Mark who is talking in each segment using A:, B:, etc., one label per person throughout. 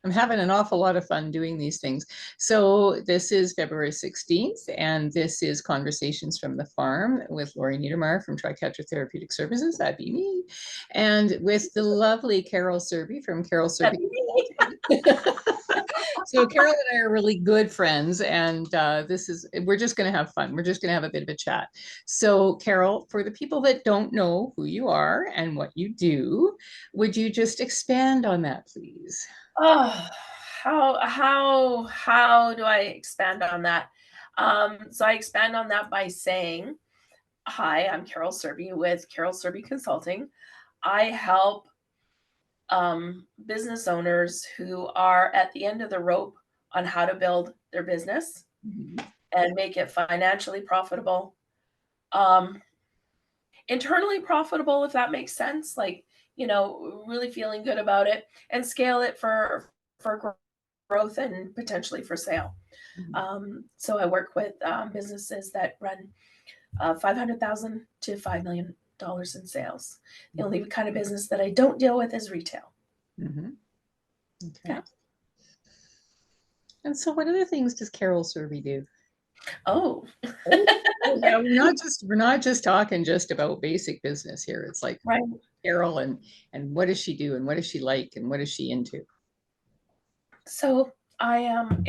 A: I'm having an awful lot of fun doing these things. So this is February 16th, and this is Conversations from the Farm with Lori Niedermeyer from Triquetra Therapeutic Services, that'd be me, and with the lovely Carol Surbey from Carol Surbey. So Carol and I are really good friends, and we're just going to have fun. We're just going to have a bit of a chat. So Carol, for the people that don't know who you are and what you do, would you just expand on that, please?
B: Oh, how do I expand on that? So I expand on that by saying, hi, I'm Carol Surbey with Carol Surbey Consulting. I help business owners who are at the end of the rope on how to build their business and make it financially profitable, internally profitable, if that makes sense, like, really feeling good about it, and scale it for growth and potentially for sale. So I work with businesses that run $500,000 to $5 million in sales. The only kind of business that I don't deal with is retail.
A: Okay. Yeah. And so what other things does Carol Surbey do?
B: Oh.
A: Yeah, we're not just talking just about basic business here. It's like,
B: right.
A: Carol and what does she do and what does she like and what is she into?
B: So I am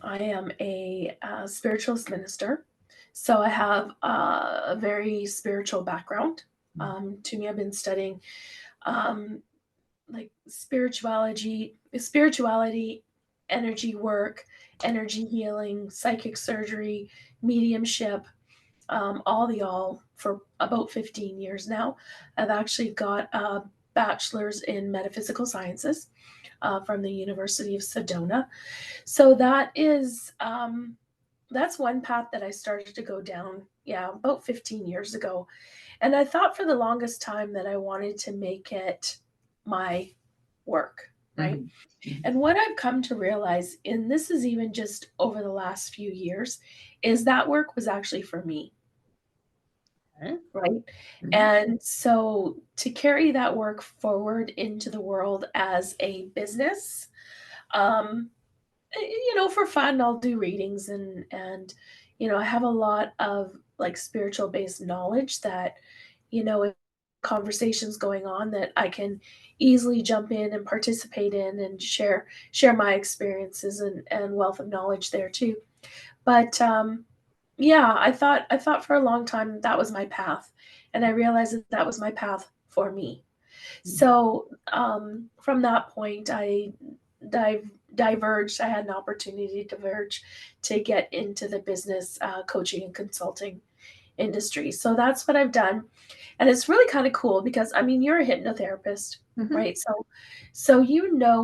B: I am a spiritualist minister. So I have a very spiritual background. To me, I've been studying like spirituality, energy work, energy healing, psychic surgery, mediumship, all for about 15 years now. I've actually got a bachelor's in metaphysical sciences from the University of Sedona. So that's one path that I started to go down, about 15 years ago. And I thought for the longest time that I wanted to make it my work, right? Mm-hmm. And what I've come to realize, and this is even just over the last few years, is that work was actually for me. Right. Mm-hmm. And so to carry that work forward into the world as a business, for fun, I'll do readings and I have a lot of like spiritual based knowledge that, conversations going on that I can easily jump in and participate in and share my experiences and wealth of knowledge there too. But I thought for a long time that was my path, and I realized that was my path for me. Mm-hmm. So from that point, I diverged. I had an opportunity to diverge to get into the business coaching and consulting industry. So that's what I've done. And it's really kind of cool because, you're a hypnotherapist, mm-hmm. right? So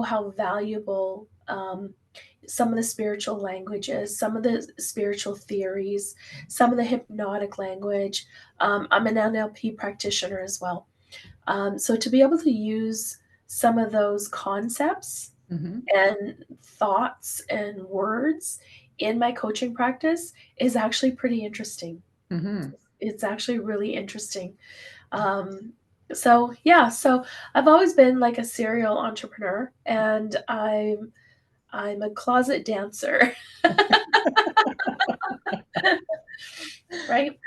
B: how valuable some of the spiritual languages, some of the spiritual theories, some of the hypnotic language. I'm an NLP practitioner as well. So to be able to use some of those concepts, mm-hmm. and thoughts and words in my coaching practice is actually pretty interesting. Mm-hmm. It's actually really interesting. So I've always been like a serial entrepreneur, and I'm a closet dancer. Right?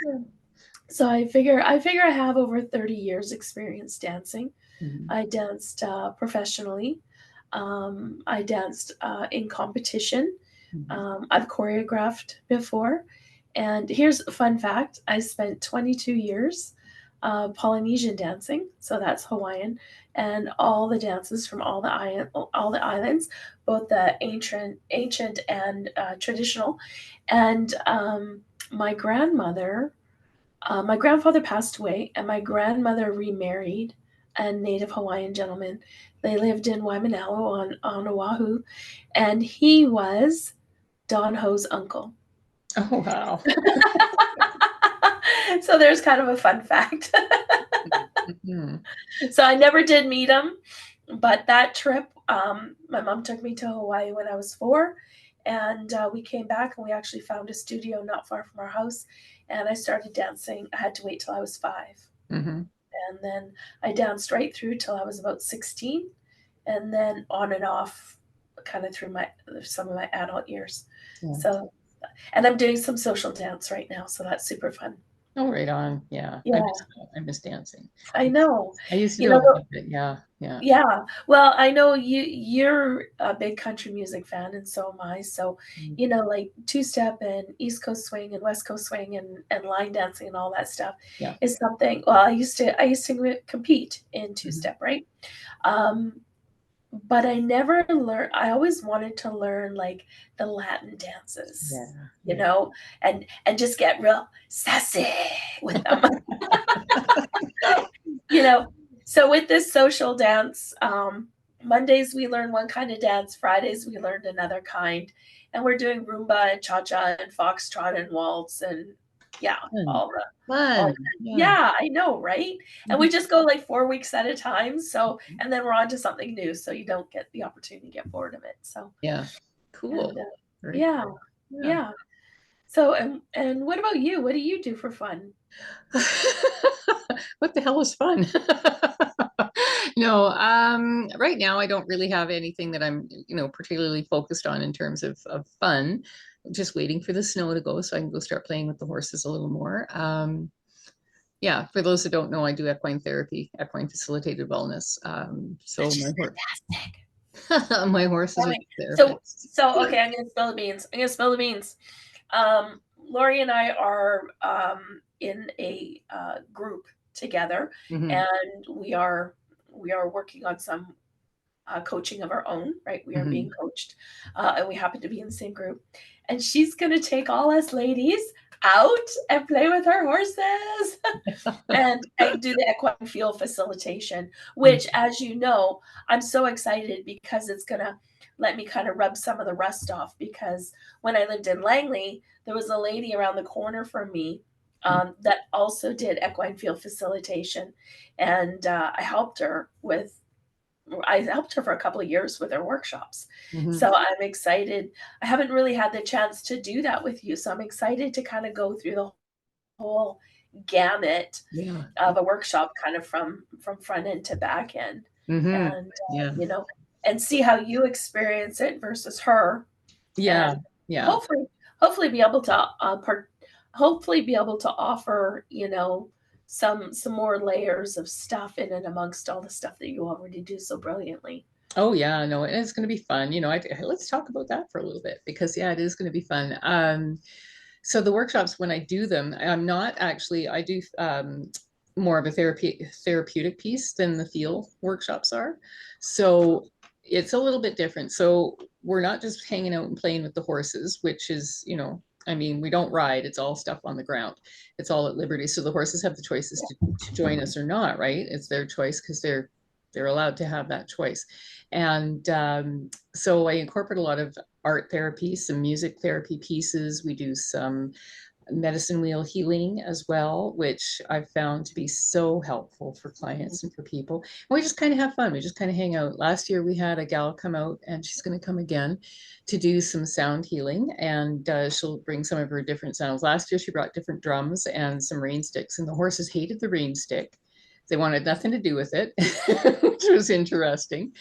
B: So I figure I have over 30 years experience dancing. Mm-hmm. I danced professionally. I danced in competition. Mm-hmm. I've choreographed before. And here's a fun fact. I spent 22 years Polynesian dancing. So that's Hawaiian. And all the dances from all the islands, both the ancient and traditional. And my grandfather passed away, and my grandmother remarried a native Hawaiian gentleman. They lived in Waimanalo on Oahu, and he was Don Ho's uncle.
A: Oh, wow.
B: So there's kind of a fun fact. Mm-hmm. So I never did meet him, but that trip, my mom took me to Hawaii when I was 4, and we came back and we actually found a studio not far from our house, and I started dancing. I had to wait till I was 5. Mm-hmm. and then I danced right through till I was about 16, and then on and off kind of through some of my adult years.
A: Yeah.
B: So, and I'm doing some social dance right now, so that's super fun.
A: Oh, right on. Yeah.
B: Yeah,
A: I miss dancing.
B: I know.
A: I used to
B: You
A: do a
B: know,
A: lot of it. Yeah. Yeah.
B: yeah. Well, I know you're a big country music fan, and so am I. So,
A: Mm.
B: like two-step and East Coast swing and West Coast swing and line dancing and all that stuff
A: Yeah.
B: is something. Well, I used to compete in
A: Mhm.
B: two-step, right? Um, but I never learned. I always wanted to learn like the Latin dances,
A: Yeah.
B: you
A: Yeah.
B: know, and just get real sassy with them. you know so with this social dance, Mondays we learn one kind of dance, Fridays we learned another kind, and we're doing rumba and cha-cha and foxtrot and waltz, and yeah,
A: Fun.
B: all
A: Fun.
B: that.
A: Yeah.
B: Yeah, I know, right? And
A: Mhm.
B: we just go like 4 weeks at a time, so, and then we're on to something new, so you don't get the opportunity to get bored of it. So,
A: Yeah.
B: and
A: Cool. Very
B: yeah,
A: cool. Yeah.
B: yeah. So, and what about you? What do you do for fun?
A: What the hell is fun? No, right now I don't really have anything that I'm, particularly focused on in terms of fun. Just waiting for the snow to go so I can go start playing with the horses a little more. Yeah, for those that don't know, I do equine therapy, equine facilitated wellness. So
B: Which
A: my
B: is fantastic.
A: my horses are
B: Coming. So
A: therapists.
B: so okay, I'm gonna spill the beans. I'm gonna spill the beans. Lori and I are in a group together,
A: Hmm.
B: and we are working on some coaching of our own. Right, we are
A: Hmm.
B: being coached, and we happen to be in the same group. And she's gonna take all us ladies out and play with our horses. And I do the equine field facilitation, which, as you know, I'm so excited because it's gonna let me kind of rub some of the rust off. Because when I lived in Langley, there was a lady around the corner from me that also did equine field facilitation, and I helped her for a couple of years with her workshops.
A: Hmm.
B: So I'm excited. I haven't really had the chance to do that with you, so I'm excited to kind of go through the whole gamut
A: Yeah.
B: of a workshop, kind of from front end to back end,
A: Hmm.
B: and
A: Yeah.
B: you know and see how you experience it versus her,
A: Yeah.
B: and
A: Yeah.
B: hopefully hopefully be able to hopefully be able to offer some more layers of stuff in and amongst all the stuff that you already do so brilliantly.
A: Oh yeah, no, and it's going to be fun. Let's talk about that for a little bit because yeah, it is going to be fun. So the workshops, when I do them, I'm not actually, I do more of a therapeutic piece than the field workshops are. So it's a little bit different. So we're not just hanging out and playing with the horses, which is, I mean, we don't ride. It's all stuff on the ground. It's all at liberty. So the horses have the choices to join us or not, right? It's their choice because they're allowed to have that choice. And so I incorporate a lot of art therapy, some music therapy pieces. We do some medicine wheel healing as well, which I've found to be so helpful for clients and for people. And we just kind of have fun. We just kind of hang out. Last year we had a gal come out, and she's going to come again to do some sound healing, and she'll bring some of her different sounds. Last year she brought different drums and some rain sticks, and the horses hated the rain stick. They wanted nothing to do with it, which was interesting.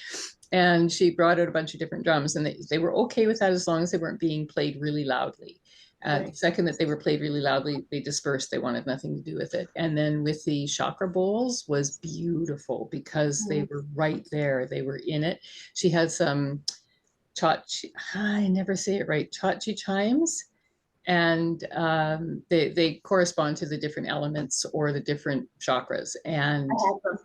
A: And she brought out a bunch of different drums, and they were okay with that as long as they weren't being played really loudly. The
B: Right.
A: second that they were played really loudly, they dispersed. They wanted nothing to do with it. And then with the chakra bowls was beautiful because they
B: Mhm.
A: were right there. They were in it. She had some chachi, I never say it right, chachi chimes, and they correspond to the different elements or the different chakras.
B: I
A: And
B: have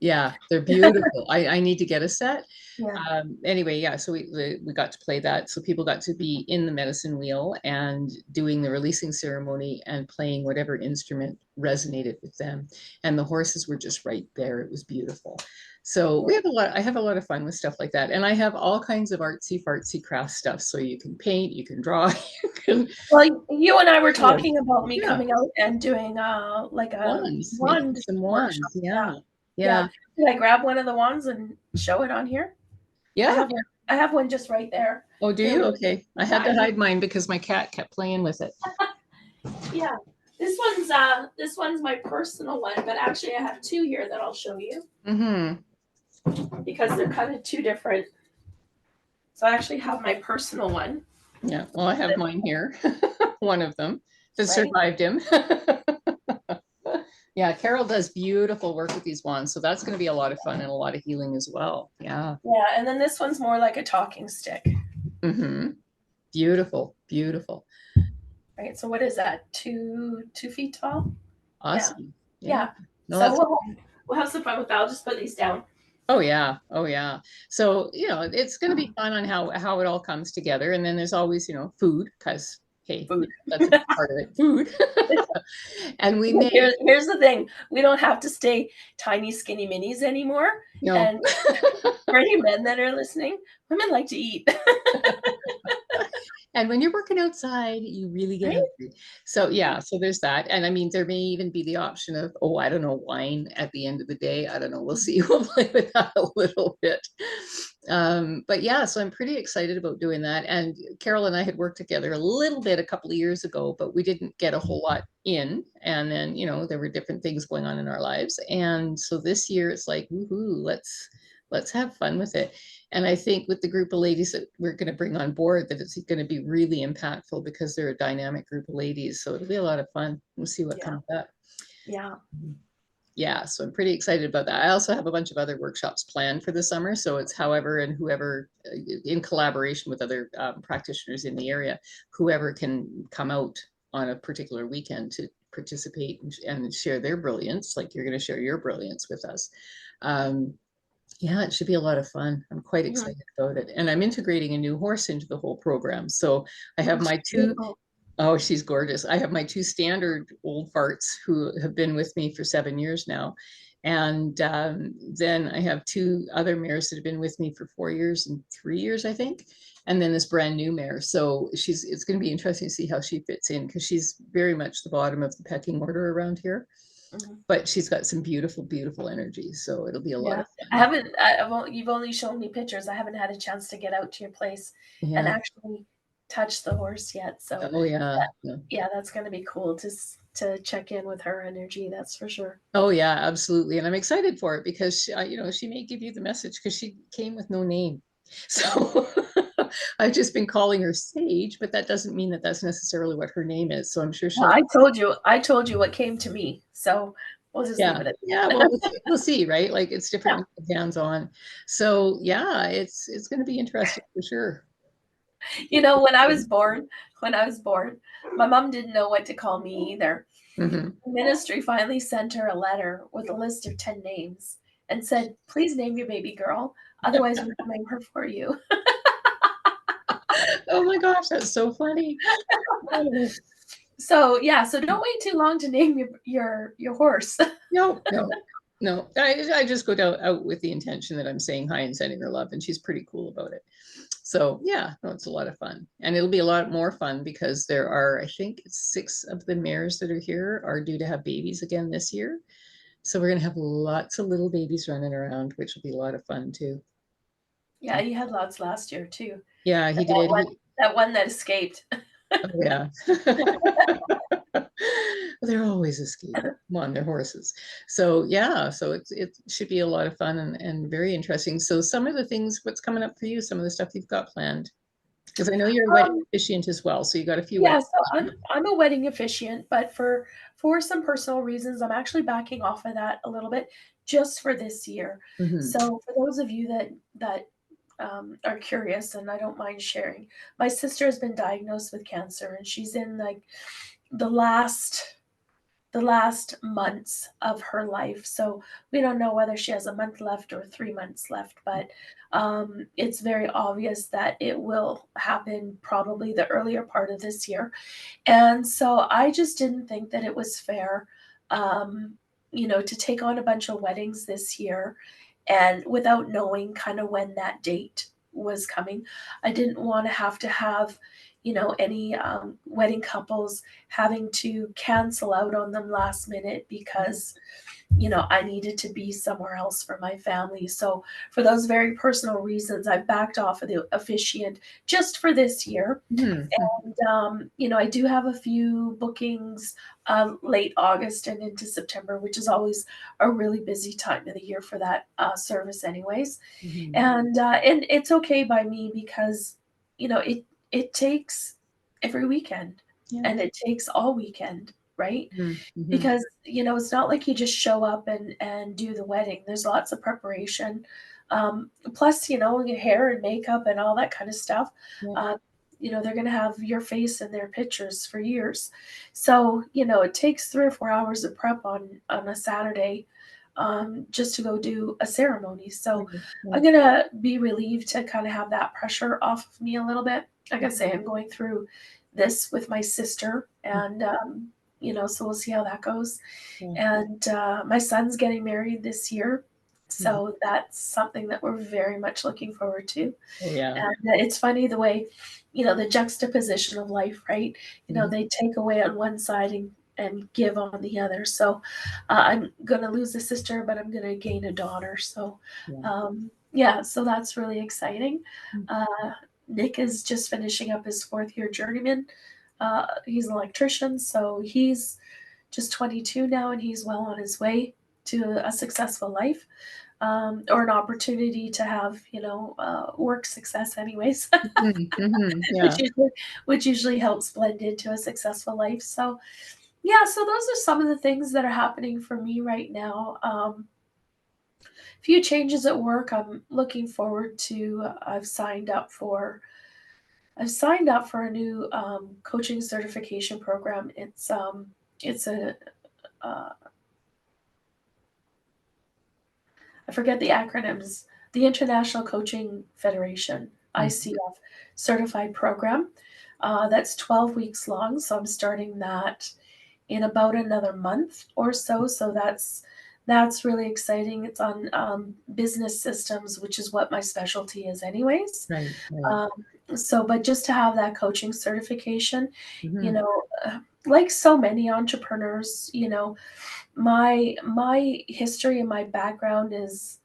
A: yeah, they're
B: them.
A: beautiful. I need to get a set.
B: Yeah.
A: Anyway, yeah, so we got to play that. So people got to be in the medicine wheel and doing the releasing ceremony and playing whatever instrument resonated with them. And the horses were just right there. It was beautiful. So I have a lot of fun with stuff like that. And I have all kinds of artsy fartsy craft stuff. So you can paint, you can draw, you can,
B: Well, you and I were
A: yeah,
B: talking about me
A: yeah,
B: coming out and doing like a
A: wands, making
B: wand
A: some
B: workshop.
A: wands. Yeah,
B: Yeah.
A: yeah,
B: Did I grab one of the wands and show it on here? I
A: yeah.
B: have one. I have one just right there.
A: Oh, do
B: Here,
A: you?
B: look.
A: Okay. I
B: Yeah,
A: had to hide mine because my cat kept playing with it.
B: yeah. This one's my personal one, but actually I have two here that I'll show you because they're kind of two different. So I actually have my personal one.
A: Yeah, well, I have mine here. One of them that
B: Right?
A: survived him. Yeah, Carol does beautiful work with these wands, so that's going to be a lot of fun and a lot of healing as well. Yeah.
B: Yeah, and then this one's more like a talking stick.
A: Beautiful, beautiful.
B: Right. So what is that? 2 feet tall?
A: Awesome.
B: Yeah.
A: No,
B: So we'll have some fun with that. I'll just put these down.
A: oh yeah, oh yeah. So it's going to be fun on how it all comes together, and then there's always food because hey,
B: Food.
A: that's a big part of it. Food, and we may
B: Here's the thing: we don't have to stay tiny, skinny minis anymore. And for any men that are listening, women like to eat.
A: And when you're working outside, you really get hungry. So yeah, so there's that. And I mean, there may even be the option of, I don't know, wine at the end of the day. I don't know. We'll see. We'll play with that a little bit. But yeah, so I'm pretty excited about doing that. And Carol and I had worked together a little bit a couple of years ago, but we didn't get a whole lot in. And then, there were different things going on in our lives. And so this year it's like, woohoo, let's have fun with it. And I think with the group of ladies that we're going to bring on board, that it's going to be really impactful because they're a dynamic group of ladies. So it'll be a lot of fun. We'll see what comes up.
B: Yeah.
A: Yeah. So I'm pretty excited about that. I also have a bunch of other workshops planned for the summer. So it's however and whoever, in collaboration with other practitioners in the area, whoever can come out on a particular weekend to participate and share their brilliance, like you're going to share your brilliance with us. Yeah, it should be a lot of fun. I'm quite excited about it. And I'm integrating a new horse into the whole program. So I have my two, she's gorgeous. I have my two standard old farts who have been with me for 7 years now. And then I have two other mares that have been with me for 4 years and 3 years, I think. And then this brand new mare. So it's going to be interesting to see how she fits in because she's very much the bottom of the pecking order around here. But she's got some beautiful, beautiful energy. So it'll be a lot of fun.
B: You've only shown me pictures. I haven't had a chance to get out to your place and actually touch the horse yet. So that's going to be cool to check in with her energy. That's for sure.
A: Oh yeah, absolutely. And I'm excited for it because she may give you the message because she came with no name. So I've just been calling her Sage, but that doesn't mean that that's necessarily what her name is. So I'm sure she'll.
B: I told you what came to me. So we'll just leave it at that.
A: Yeah, well, we'll see, right? Like it's different hands-on. So yeah, it's going to be interesting for sure.
B: When I was born, my mom didn't know what to call me either. The ministry finally sent her a letter with a list of 10 names and said, please name your baby girl. Otherwise, we will name her for you.
A: Oh my gosh, that's so funny.
B: So don't wait too long to name your horse.
A: No. I just go out with the intention that I'm saying hi and sending her love, and she's pretty cool about it. So yeah, no, it's a lot of fun, and it'll be a lot more fun because there are, I think, 6 of the mares that are here are due to have babies again this year. So we're gonna have lots of little babies running around, which will be a lot of fun too.
B: Yeah, he had lots last year too.
A: Yeah, he did.
B: That one that escaped.
A: Oh, yeah. They're always escaping. Come on, they're horses. So yeah, so it should be a lot of fun and very interesting. So some of the things, what's coming up for you, some of the stuff you've got planned? Because I know you're a wedding officiant as well, so you got a few.
B: Yeah, so I'm a wedding officiant, but for some personal reasons, I'm actually backing off of that a little bit just for this year. So for those of you that are curious, and I don't mind sharing, my sister has been diagnosed with cancer, and she's in like the last months of her life. So we don't know whether she has a month left or 3 months left, but it's very obvious that it will happen probably the earlier part of this year. And so I just didn't think that it was fair, to take on a bunch of weddings this year and without knowing kind of when that date was coming. I didn't want to have any wedding couples having to cancel out on them last minute because I needed to be somewhere else for my family. So for those very personal reasons, I backed off of the officiant just for this year.
A: Mhm.
B: And I do have a few bookings late August and into September, which is always a really busy time of the year for that service, anyways.
A: Mhm.
B: And it's okay by me because it takes every weekend,
A: Yeah.
B: and it takes all weekend, right?
A: Mhm. Mhm.
B: Because it's not like you just show up and do the wedding. There's lots of preparation, plus your hair and makeup and all that kind of stuff.
A: Yeah.
B: uh, they're going to have your face in their pictures for years. So it takes 3 or 4 hours of prep on a Saturday, just to go do a ceremony. So
A: Right.
B: I'm
A: Right.
B: going to be relieved to kind of have that pressure off of me a little bit. Like I say,
A: Mhm.
B: I'm going through this with my sister, and so we'll see how that goes.
A: Yeah.
B: And my son's getting married this year,
A: Mhm.
B: so that's something that we're very much looking forward to.
A: Oh, yeah.
B: And it's funny the way, the juxtaposition of life, right?
A: Mhm.
B: They take away on one side and give on the other. So I'm going to lose a sister, but I'm going to gain a daughter. So
A: Yeah.
B: yeah, so that's really exciting.
A: Mhm.
B: Uh, Nick is just finishing up his 4th year journeyman. He's an electrician, so he's just 22 now, and he's well on his way to a successful life, or an opportunity to have, work success, anyways,
A: Mhm. Mhm.
B: which
A: Yeah.
B: usually, which usually helps blend into a successful life. So, yeah, so those are some of the things that are happening for me right now. Few changes at work. I'm looking forward to. I've signed up for a new coaching certification program. It's a uh, I forget the acronyms, the International Coaching Federation,
A: Mhm.
B: ICF certified program. That's 12 weeks long. So I'm starting that in about another month or so. So that's really exciting. It's on business systems, which is what my specialty is, anyways.
A: Right. Right.
B: Um, but just to have that coaching certification, you
A: Mhm.
B: know, like so many entrepreneurs, my history and my background is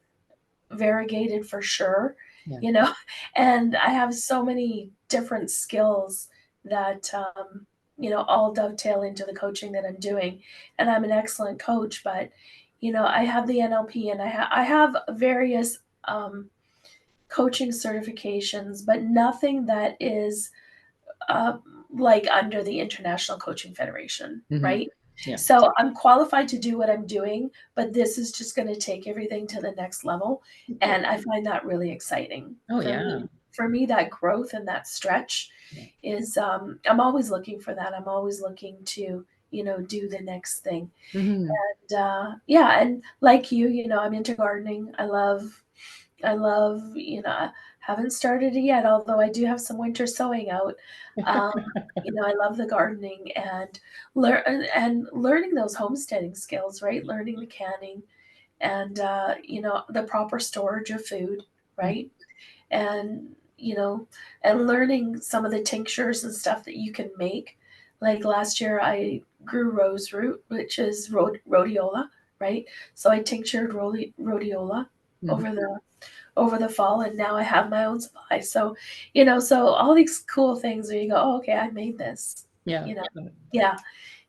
B: variegated for sure,
A: Yeah.
B: you know, and I have so many different skills that all dovetail into the coaching that I'm doing. And I'm an excellent coach, but I have the NLP, and I have various coaching certifications, but nothing that is uh, like under the International Coaching Federation,
A: Mhm.
B: right?
A: Yeah.
B: So I'm qualified to do what I'm doing, but this is just going to take everything to the next level,
A: Okay.
B: and I find that really exciting
A: Oh,
B: for
A: yeah.
B: me. For me, that growth and that stretch
A: Yeah.
B: is I'm always looking for that. I'm always looking to do the next thing.
A: Mhm.
B: And yeah, and like I'm into gardening. I love, I haven't started it yet, although I do have some winter sowing out. Um, I love the gardening and learning those homesteading skills, right? Learning the canning and the proper storage of food,
A: Mhm.
B: right? And and learning some of the tinctures and stuff that you can make. Like last year, I grew rose root, which is rhodiola, right? So I tinctured rhodiola
A: Mhm.
B: over the fall, and now I have my own supply. So, so all these cool things where you go, oh, okay, I made this,
A: Yeah.
B: you know. Yeah.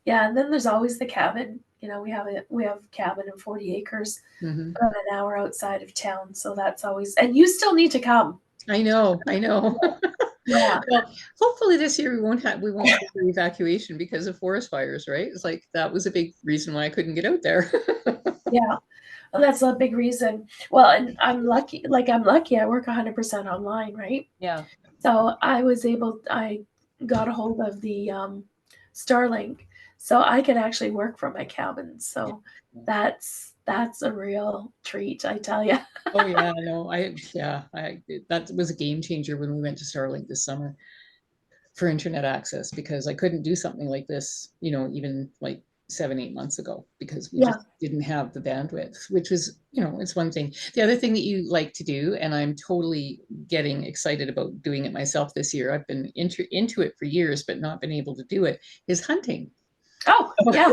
B: Yeah. And then there's always the cabin. We have cabin in 40 acres,
A: Mhm.
B: about an hour outside of town. So that's always, and you still need to come.
A: I know. I know.
B: Yeah.
A: Well, hopefully this year we won't have the evacuation because of forest fires, right? It's like that was a big reason why I couldn't get out there.
B: Yeah. Well, that's a big reason. Well, and I'm lucky. I work 100% online, right?
A: Yeah.
B: So I got a hold of the Starlink, so I can actually work from my cabin. So
A: Yeah.
B: that's a real treat, I tell you.
A: Oh, yeah, no, that was a game changer when we went to Starlink this summer for internet access because I couldn't do something like this, even like 7, 8 months ago, because we
B: Yeah.
A: just didn't have the bandwidth, which was, it's one thing. The other thing that you like to do, and I'm totally getting excited about doing it myself this year, I've been into it for years, but not been able to do it, is hunting.
B: Oh, yeah.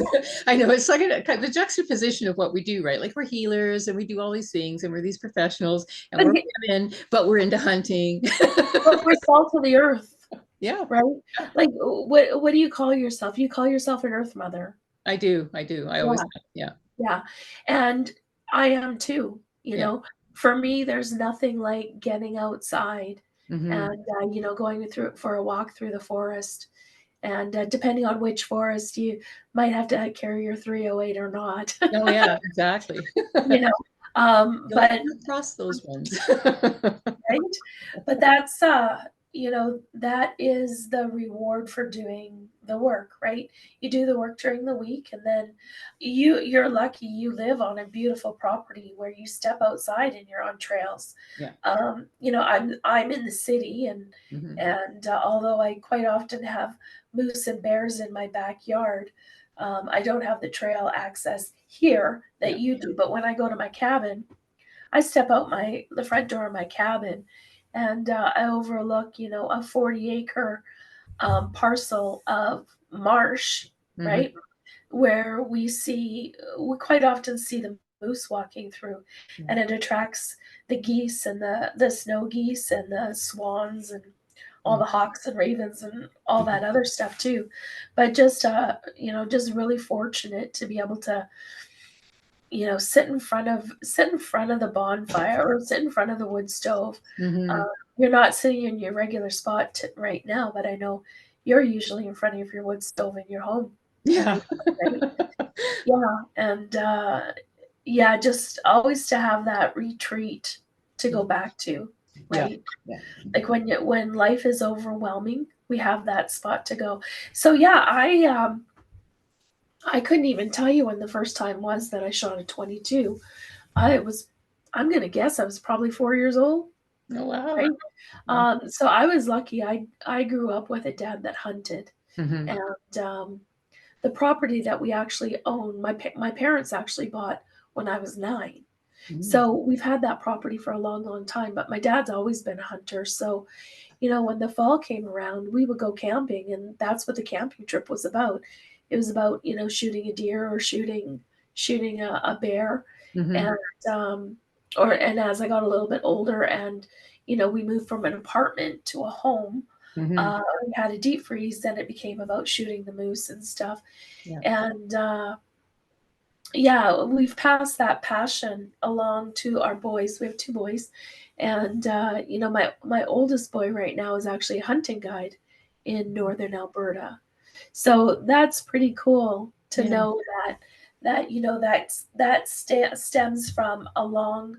A: I know it's like the juxtaposition of what we do, right? Like we're healers and we do all these things and we're these professionals and
B: But,
A: we're women, but we're into hunting.
B: but we're salt of the earth,
A: Yeah,
B: right? Like, what do you call yourself? You call yourself an earth mother.
A: I do. I do. I always,
B: Yeah.
A: yeah.
B: Yeah. And I am too,
A: Yeah.
B: For me, there's nothing like getting outside
A: Hmm.
B: and, going through for a walk through the forest. And depending on which forest, you might have to carry your 308 or not,
A: Oh, yeah, exactly.
B: you know. But
A: Don't cross those ones.
B: right? But that is the reward for doing the work, right? You do the work during the week and then you're lucky you live on a beautiful property where you step outside and you're on trails.
A: Yeah.
B: I'm in the city
A: Hmm.
B: and although I quite often have moose and bears in my backyard, I don't have the trail access here
A: Yeah.
B: that you do. But when I go to my cabin, I step out the front door of my cabin, and I overlook, a 40-acre parcel of marsh,
A: Hmm.
B: right, where we quite often see the moose walking through,
A: Yeah.
B: and it attracts the geese and the snow geese and the swans and all
A: Mm.
B: the hawks and ravens and all that other stuff too. But just really fortunate to be able to sit in front of the bonfire or sit in front of the wood stove. Uh,
A: Hmm.
B: you're not sitting in your regular spot right now, but I know you're usually in front of your wood stove in your home every
A: Yeah.
B: day, right? Yeah, and yeah, just always to have that retreat to go back to,
A: Yeah.
B: right?
A: Yeah.
B: Like when life is overwhelming, we have that spot to go. So yeah, I couldn't even tell you when the first time was that I shot a 22. I was, I'm gonna guess I was probably 4 years old,
A: Oh, wow.
B: right?
A: Yeah.
B: So I was lucky. I grew up with a dad that hunted,
A: Hmm.
B: and the property that we actually own, my parents actually bought when I was 9.
A: Hmm.
B: So we've had that property for a long, long time. But my dad's always been a hunter. So when the fall came around, we would go camping, and that's what the camping trip was about. It was about shooting a deer or shooting a bear,
A: Hmm.
B: and um, and as I got a little bit older, and we moved from an apartment to a home.
A: Hmm.
B: We had a deep freeze, then it became about shooting the moose and stuff,
A: Yeah.
B: and yeah, we've passed that passion along to our boys. We have 2 boys, and my oldest boy right now is actually a hunting guide in northern Alberta. So that's pretty cool to
A: Yeah.
B: know that stems from a long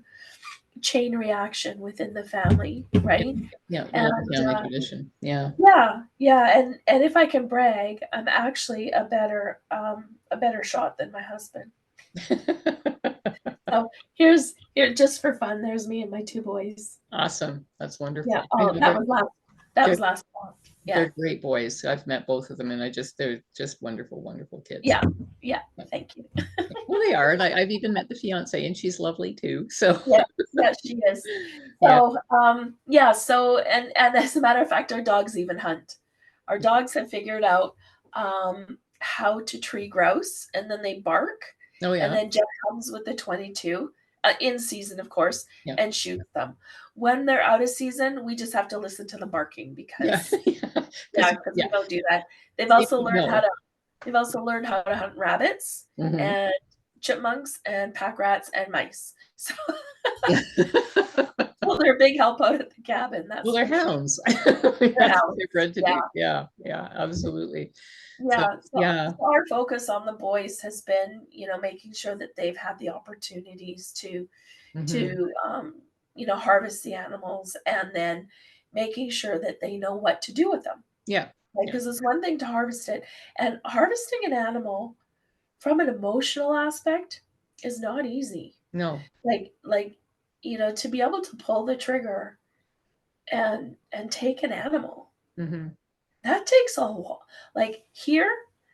B: chain reaction within the family, right?
A: Yeah. The long
B: And
A: family tradition. Yeah.
B: yeah, and if I can brag, I'm actually a better shot than my husband. So here just for fun. There's me and my 2 boys.
A: Awesome. That's
B: Yeah.
A: wonderful. I
B: Oh,
A: know
B: that was last. That
A: they're
B: was last fall. Yeah.
A: they're great boys. I've met both of them, and they're just wonderful, wonderful kids.
B: Yeah. Yeah. Thank you.
A: Well, they are. And I've even met the fiance, and she's lovely too. So,
B: Yeah. Yeah, she is.
A: yeah.
B: So, yeah. So, and as a matter of fact, our dogs even hunt. Our dogs have figured out how to tree grouse, and then they bark,
A: Oh,
B: and
A: yeah.
B: then Jeff comes with the 22 in season, of course,
A: Yeah.
B: and shoots them. When they're out of season, we just have to listen to them barking
A: Yeah.
B: because
A: Yeah.
B: yeah,
A: Because,
B: because
A: yeah.
B: we don't do that. They've
A: They
B: also
A: would
B: learned how
A: know.
B: to they've also learned how to hunt rabbits
A: Hmm.
B: and chipmunks and pack rats and mice. So,
A: Yeah.
B: well, they're a big help out at the cabin,
A: Well,
B: that's
A: they're
B: for sure.
A: hounds.
B: They're
A: That's what they're
B: hounds.
A: bred to
B: Yeah,
A: do. Yeah. Yeah. Absolutely. So,
B: yeah. So,
A: yeah.
B: so our focus on the boys has been, making sure that they've had the opportunities to
A: Hmm.
B: to harvest the animals, and then making sure that they know what to do with them.
A: Yeah.
B: Right?
A: Yeah.
B: Because it's one thing to harvest it, and harvesting an animal from an emotional aspect is not easy.
A: No.
B: To be able to pull the trigger and take an animal,
A: Hmm.
B: that takes a lot. Like here,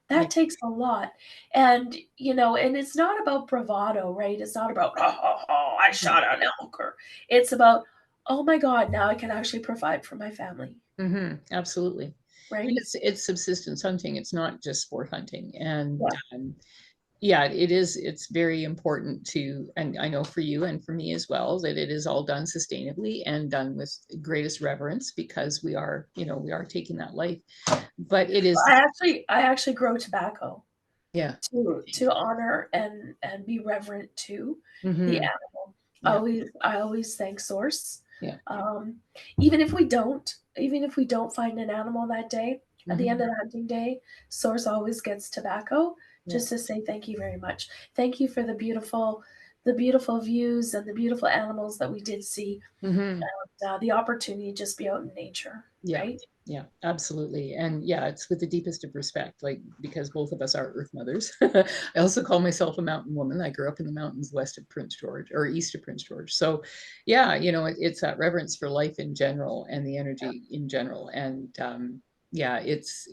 A: Yeah.
B: That takes a lot. And, and it's not about bravado, right? It's not about, oh, I shot an elk. Or it's about, oh my God, now I can actually provide for my family,
A: Absolutely. And
B: right?
A: it's subsistence hunting. It's not just sport hunting. And
B: Yeah.
A: yeah, it is. It's very important to, and I know for you and for me as well, that it is all done sustainably and done with greatest reverence because we are taking that life. But it is,
B: I actually grow tobacco
A: yeah.
B: to honor and be reverent to the
A: Hmm.
B: animal.
A: Yeah.
B: I always thank source.
A: Yeah.
B: Um, even if we don't find an animal that day, at the end of
A: Hmm.
B: the hunting day, source always gets tobacco
A: Yeah.
B: just to say thank you very much. Thank you for the beautiful views and the beautiful animals that we did see.
A: Hmm.
B: The opportunity to just be out in nature,
A: Yeah.
B: right?
A: Yeah, absolutely. And yeah, it's with the deepest of respect, like because both of us are earth mothers. I also call myself a mountain woman. I grew up in the mountains west of Prince George or east of Prince George. So yeah, it's that reverence for life in general and the energy in general. And yeah, it's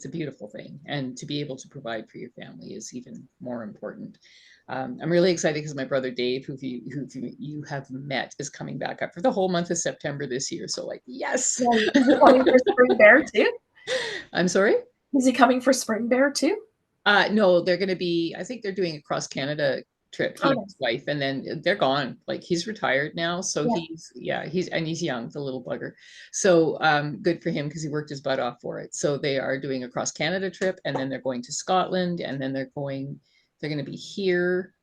A: a beautiful thing. And to be able to provide for your family is even more important. I'm really excited because my brother Dave, who you have met, is coming back up for the whole month of September this year. So like, yes.
B: Yeah, is he coming for spring bear too?
A: I'm sorry?
B: Is he coming for spring bear too?
A: No, they're going to be, I think they're doing a cross Canada trip, he
B: Oh,
A: and his
B: nice.
A: wife, and then they're gone. Like he's retired now. So
B: Yeah.
A: he's young, the little bugger. So good for him because he worked his butt off for it. So they are doing a cross Canada trip and then they're going to Scotland and then they're going to be here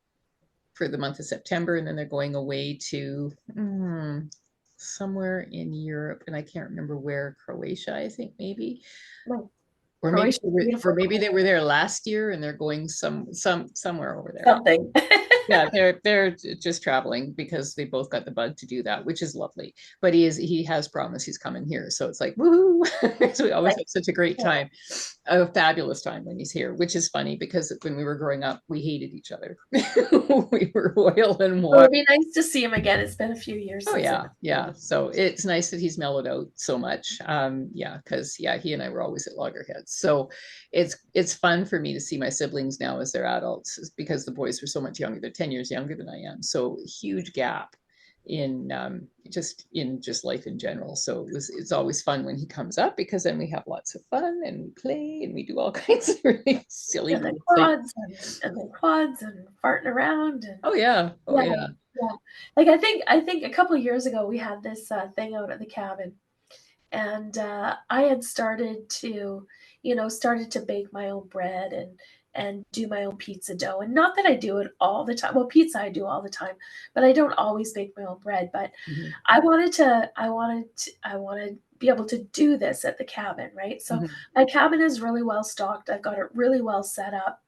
A: for the month of September and then they're going away to somewhere in Europe and I can't remember where, Croatia, I think maybe.
B: No,
A: Or maybe
B: Croatia's beautiful.
A: or maybe they were there last year and they're going somewhere over there.
B: Something.
A: Yeah, they're just traveling because they both got the bug to do that, which is lovely. But he has promised he's coming here, so it's like woohoo! So we always
B: Like,
A: have such a great
B: yeah,
A: time, a fabulous time when he's here. Which is funny because when we were growing up, we hated each other. We were oil and
B: well,
A: water.
B: it'd be nice to see him again. It's been a few years
A: Oh
B: since I've
A: yeah,
B: been
A: yeah.
B: to
A: So it's nice that he's mellowed out so much. Yeah, because yeah, he and I were always at loggerheads. So it's fun for me to see my siblings now as they're adults because the boys were so much younger. They're 10 years younger than I am. So huge gap in just life in general. So it's always fun when he comes up because then we have lots of fun and we play and we do all kinds of really silly
B: and the
A: little things.
B: quads and farting around and
A: Oh yeah. Oh
B: yeah,
A: yeah.
B: yeah. Like I think a couple of years ago we had this thing out at the cabin, and I had started to bake my own bread and do my own pizza dough. And not that I do it all the time. Well, pizza I do all the time, but I don't always bake my own bread. But
A: Mhm,
B: I wanted to be able to do this at the cabin, right? So
A: mhm,
B: my cabin is really well stocked. I've got it really well set up.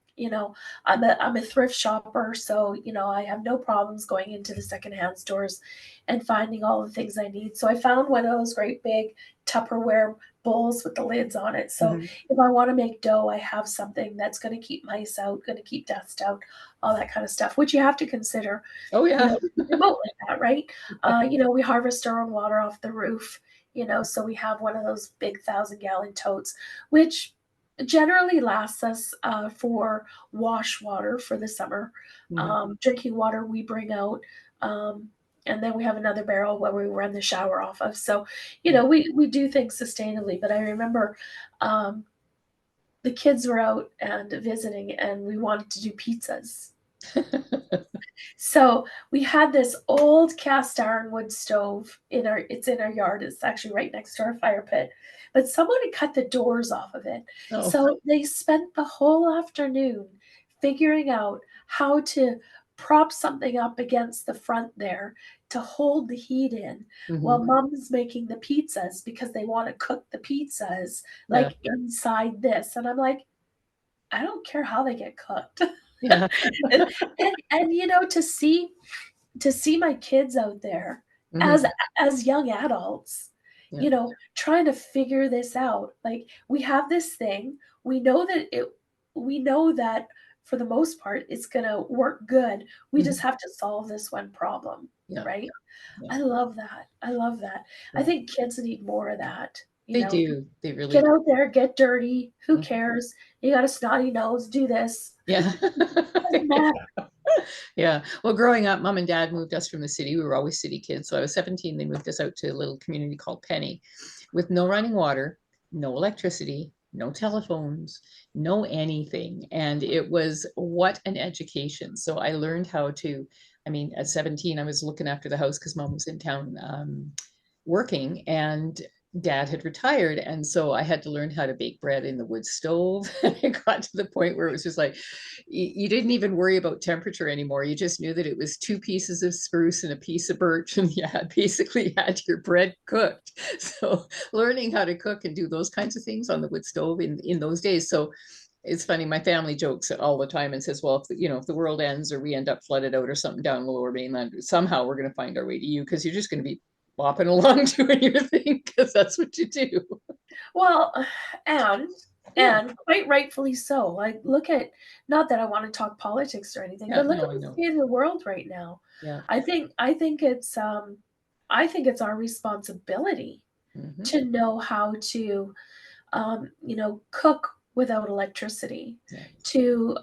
B: I'm a thrift shopper, so I have no problems going into the secondhand stores and finding all the things I need. So I found one of those great big Tupperware bowls with the lids on it. So
A: mhm.
B: if I want to make dough, I have something that's going to keep mice out, going to keep dust out, all that kind of stuff, which you have to consider,
A: Oh yeah.
B: remote like that, right? We harvest our own water off the roof, so we have one of those big 1,000-gallon totes, which generally lasts us for wash water for the summer.
A: Mhm.
B: Drinking water we bring out. And then we have another barrel where we run the shower off of. So,
A: Yeah.
B: we do things sustainably. But I remember um, the kids were out and visiting, and we wanted to do pizzas. So we had this old cast iron wood stove it's in our yard. It's actually right next to our fire pit. But someone had cut the doors off of it.
A: Oh.
B: So they spent the whole afternoon figuring out how to prop something up against the front there to hold the heat in
A: Mhm.
B: while mom's making the pizzas because they want to cook the pizzas
A: Yeah.
B: like inside this. And I'm like, I don't care how they get cooked.
A: Yeah.
B: And to see my kids out there as
A: Mhm.
B: as young adults,
A: Yeah.
B: trying to figure this out. Like we have this thing, we know that for the most part it's gonna work good. We just
A: Mhm.
B: have to solve this one problem,
A: Yeah.
B: right?
A: Yeah.
B: I love that. I love that. I
A: Yeah.
B: think kids need more of that,
A: They do. They really
B: Get
A: do.
B: out there, get dirty. Who
A: Mhm.
B: cares? You got a snotty nose, do this.
A: Yeah.
B: Doesn't matter.
A: Yeah. Well, growing up, mom and dad moved us from the city. We were always city kids. So I was 17. They moved us out to a little community called Penny with no running water, no electricity, no telephones, no anything. And it was what an education. So I learned how to, I mean, at 17, I was looking after the house because mom was in town working, and dad had retired. And so I had to learn how to bake bread in the wood stove. And it got to the point where it was just like, you didn't even worry about temperature anymore. You just knew that it was 2 pieces of spruce and a piece of birch, and you had basically had your bread cooked. So learning how to cook and do those kinds of things on the wood stove in those days. So it's funny, my family jokes all the time and says, well, if if the world ends or we end up flooded out or something down the lower mainland, somehow we're going to find our way to you, because you're just going to be bopping along doing your thing, because that's what you do.
B: Well, and
A: Yeah.
B: quite rightfully so. Like, look at, not that I want to talk politics or anything,
A: Yeah.
B: but look
A: No,
B: at
A: I
B: the
A: know.
B: state of the world right now.
A: Yeah.
B: I think it's our responsibility
A: Hmm.
B: to know how to cook without electricity,
A: Yeah.
B: to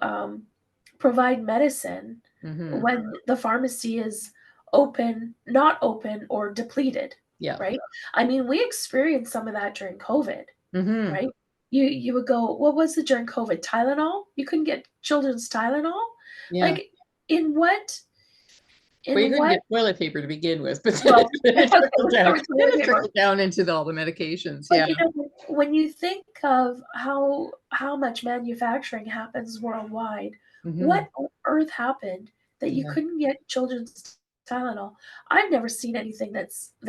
B: provide medicine
A: Hmm.
B: when the pharmacy is open, not open, or depleted,
A: Yeah.
B: right? I mean, we experienced some of that during COVID,
A: Hmm.
B: right? You would go, what was it during COVID? Tylenol? You couldn't get children's Tylenol?
A: Yeah.
B: Like, in what,
A: Well, you
B: in
A: couldn't
B: what,
A: get toilet paper to begin with, but then
B: well,
A: it
B: okay,
A: trickled
B: let's
A: down.
B: start with
A: Then
B: toilet
A: it
B: paper.
A: trickled down into all the medications.
B: But
A: Yeah.
B: when you think of how much manufacturing happens worldwide,
A: Hmm.
B: what on earth happened that you
A: Yeah.
B: couldn't get children's Tylenol? I've never seen anything that's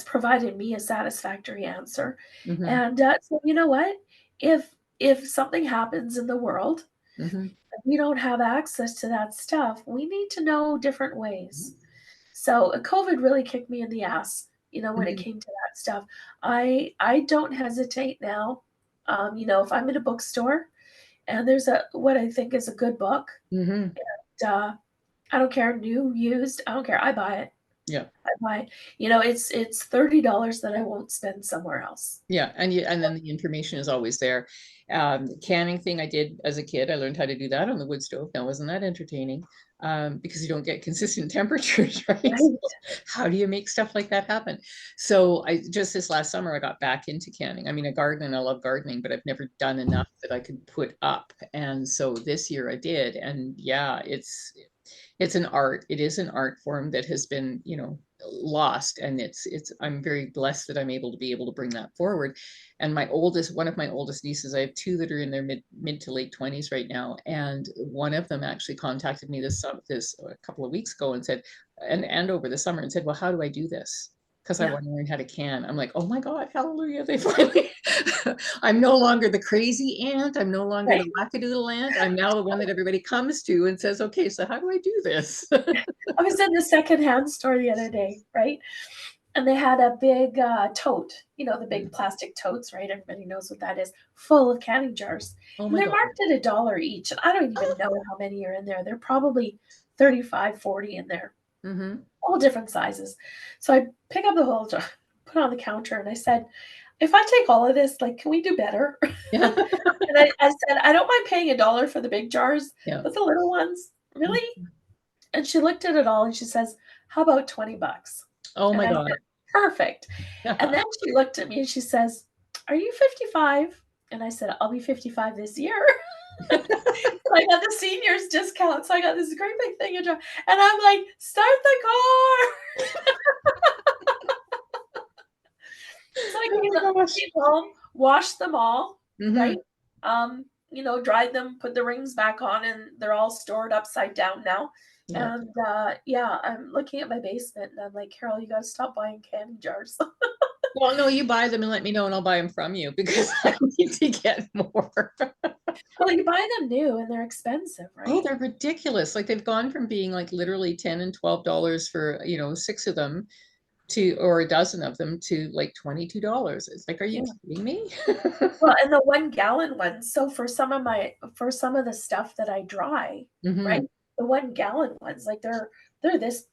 B: provided me a satisfactory answer.
A: Hmm.
B: And so you know what? If something happens in the world,
A: Hmm.
B: and we don't have access to that stuff, we need to know different ways. So COVID really kicked me in the ass, when it
A: Hmm.
B: came to that stuff. I don't hesitate now. If I'm in a bookstore and there's a what I think is a good book,
A: Hmm.
B: uh, I don't care, new, used, I don't care. I buy it.
A: Yeah.
B: I buy it. It's $30 that I won't spend somewhere else.
A: Yeah, and then the information is always there. Canning thing I did as a kid, I learned how to do that on the wood stove. Now, wasn't that entertaining? Because you don't get consistent temperatures, right? So
B: Right.
A: how do you make stuff like that happen? So I just this last summer I got back into canning. I mean, I garden and I love gardening, but I've never done enough that I could put up. And so this year I did, and yeah, it's an art. It is an art form that has been, lost. And I'm very blessed that I'm able to bring that forward. And one of my oldest nieces, I have two that are in their mid to late 20s right now. And one of them actually contacted me this a couple of weeks ago and said, and over the summer, and said, well, how do I do this? Because I
B: Yeah.
A: want to learn how to can. I'm like, oh my God, hallelujah. They finally, I'm no longer the crazy aunt. I'm no longer
B: Right.
A: the wackadoodle aunt. I'm now the one that everybody comes to and says, okay, so how do I do this?
B: I was in the secondhand store the other day, right? And they had a big tote, the big plastic totes, right? Everybody knows what that is, full of canning jars.
A: Oh
B: And
A: my
B: they're
A: God.
B: marked at $1 each. And I don't even know how many are in there. They're probably 35, 40 in there,
A: Mm-hmm.
B: all different sizes. So I pick up the whole jar, put it on the counter, and I said, if I take all of this, like, can we do better?
A: Yeah.
B: And I said, I don't mind paying $1 for the big jars,
A: Yeah.
B: but the little ones, really? And she looked at it all and she says, how about $20?
A: Oh
B: And
A: my
B: I
A: God.
B: said, perfect. And then she looked at me and she says, are you 55? And I said, I'll be 55 this year. So I got the seniors discount. So I got this great big thing. And I'm like, start the car. So I
A: Oh my gosh.
B: came home, washed them all,
A: Mm-hmm.
B: right? Dried them, put the rings back on, and they're all stored upside down now.
A: Yeah.
B: And yeah, I'm looking at my basement and I'm like, Carol, you got to stop buying candy jars.
A: Well, no, you buy them and let me know and I'll buy them from you, because I need to get more.
B: Well, you buy them new and they're expensive,
A: Oh,
B: right?
A: they're ridiculous. Like they've gone from being like literally 10 and $12 for, six of them or a dozen of them to like $22. It's like, are you
B: Yeah.
A: kidding me?
B: Well, and the 1 gallon ones. So for some of the stuff that I dry, right?
A: Hmm.
B: The 1 gallon ones, like they're this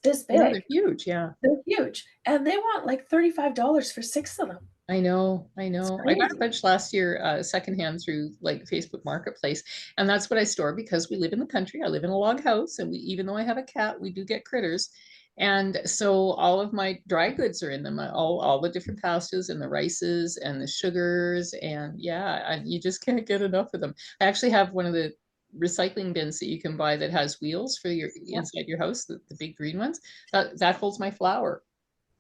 B: this
A: Yeah, they're
B: big.
A: huge. Yeah.
B: They're huge, and they want like $35 for 6 of them.
A: I know, I
B: It's
A: know. I got a
B: crazy.
A: bunch last year, secondhand through like Facebook Marketplace, and that's what I store because we live in the country. I live in a log house, and we, even though I have a cat, we do get critters, and so all of my dry goods are in them. All the different pastas and the rices and the sugars, and yeah, you just can't get enough of them. I actually have one of the recycling bins that you can buy that has wheels for your
B: Yeah.
A: inside your house, the big green ones. That holds my flour.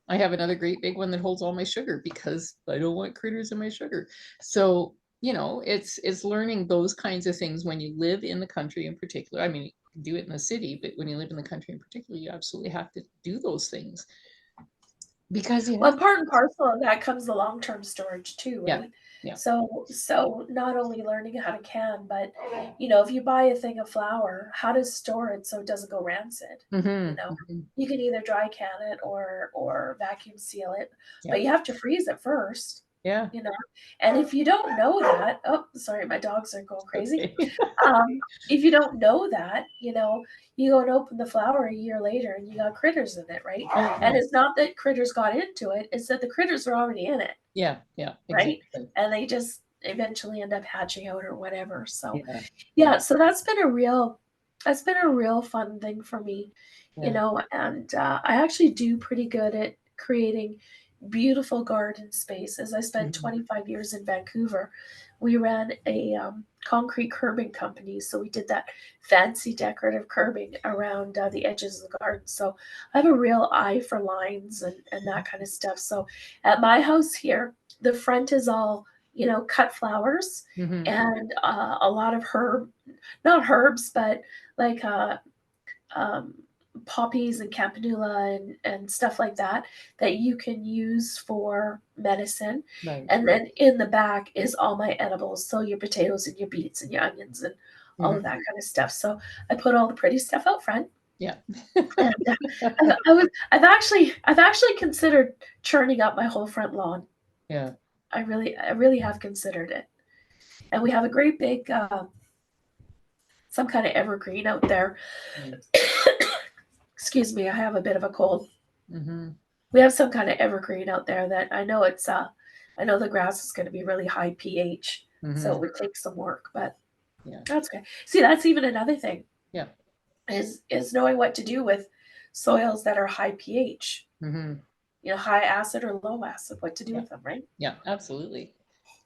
A: I have another great big one that holds all my sugar because I don't want critters in my sugar. So, it's learning those kinds of things when you live in the country in particular. I mean, you can do it in the city, but when you live in the country in particular, you absolutely have to do those things because you
B: Well,
A: have.
B: part and parcel of that comes the long-term storage too,
A: Yeah,
B: right?
A: yeah.
B: So not only learning how to can, but if you buy a thing of flour, how to store it so it doesn't go rancid. You
A: Hmm.
B: know,
A: Hmm.
B: you can either dry can it or vacuum seal it,
A: Yeah,
B: but you have to freeze it first.
A: yeah.
B: You know, and if you don't know that, oh, sorry, my dogs are going crazy.
A: Okay.
B: If you don't know that, you go and open the flower a year later and you got critters in it, right?
A: Oh
B: And
A: yeah,
B: it's not that critters got into it, it's that the critters are already in it,
A: yeah, yeah.
B: right?
A: Exactly.
B: And they just eventually end up hatching out or whatever. So
A: Yeah, yeah,
B: yeah, so that's been a real fun thing for me,
A: yeah.
B: and I actually do pretty good at creating beautiful garden spaces. I spent
A: Mhm.
B: 25 years in Vancouver. We ran a concrete curbing company, so we did that fancy decorative curbing around the edges of the garden. So I have a real eye for lines and that kind of stuff. So at my house here, the front is all cut flowers
A: Mhm.
B: and a lot of not herbs, but like um, poppies and campanula and stuff like that you can use for medicine.
A: Right.
B: And then in the back is all my edibles, so your potatoes and your beets and your onions and all of
A: Mhm.
B: that kind of stuff. So I put all the pretty stuff out front,
A: Yeah.
B: and I've actually considered churning up my whole front lawn.
A: Yeah.
B: I really have considered it, and we have a great big some kind of evergreen out there.
A: Mm.
B: Excuse me, I have a bit of a cold.
A: Mhm.
B: We have some kind of evergreen out there that I know the grass is going to be really high pH, so it
A: Mhm.
B: would take some work, but
A: Yeah.
B: that's okay. See, that's even another thing
A: Yeah.
B: is knowing what to do with soils that are high pH,
A: Mhm.
B: high acid or low acid, what to do
A: Yeah.
B: with them, right?
A: Yeah, absolutely.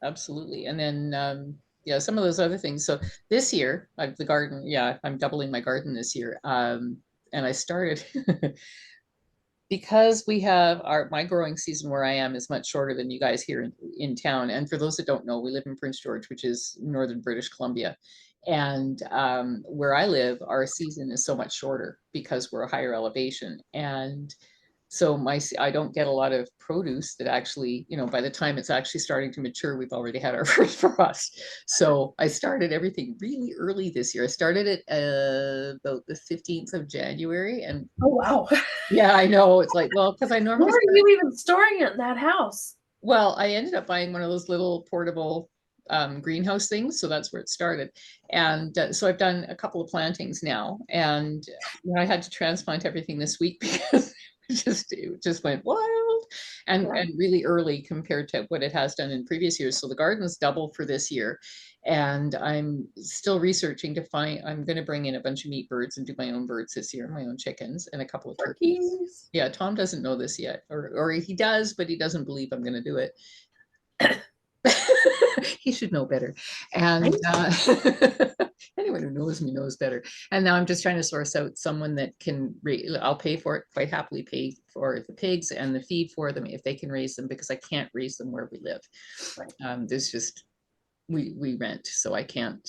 A: Absolutely. And then, yeah, some of those other things. So this year, the garden, yeah, I'm doubling my garden this year. And I started because we have my growing season where I am is much shorter than you guys here in town. And for those that don't know, we live in Prince George, which is northern British Columbia. And where I live, our season is so much shorter because we're a higher elevation. And so I don't get a lot of produce that actually, by the time it's actually starting to mature, we've already had our first frost. So I started everything really early this year. I started it about the 15th of January. And
B: Oh wow.
A: yeah, I know. It's like, well, because I
B: Where
A: normally
B: are
A: start,
B: you even storing it in that house?
A: well, I ended up buying one of those little portable greenhouse things. So that's where it started. And so I've done a couple of plantings now. And I had to transplant everything this week because it just went wild
B: Yeah.
A: and really early compared to what it has done in previous years. So the garden's doubled for this year. And I'm still researching to find, I'm going to bring in a bunch of meat birds and do my own birds this year, my own chickens and a couple of turkeys.
B: Turkeys.
A: Yeah, Tom doesn't know this yet, or he does, but he doesn't believe I'm going to do it. He should know better. And
B: Right?
A: anyone who knows me knows better. And now I'm just trying to source out someone that can, I'll pay for it, quite happily pay for the pigs and the feed for them if they can raise them, because I can't raise them where we live.
B: Right.
A: There's just, we rent, so I can't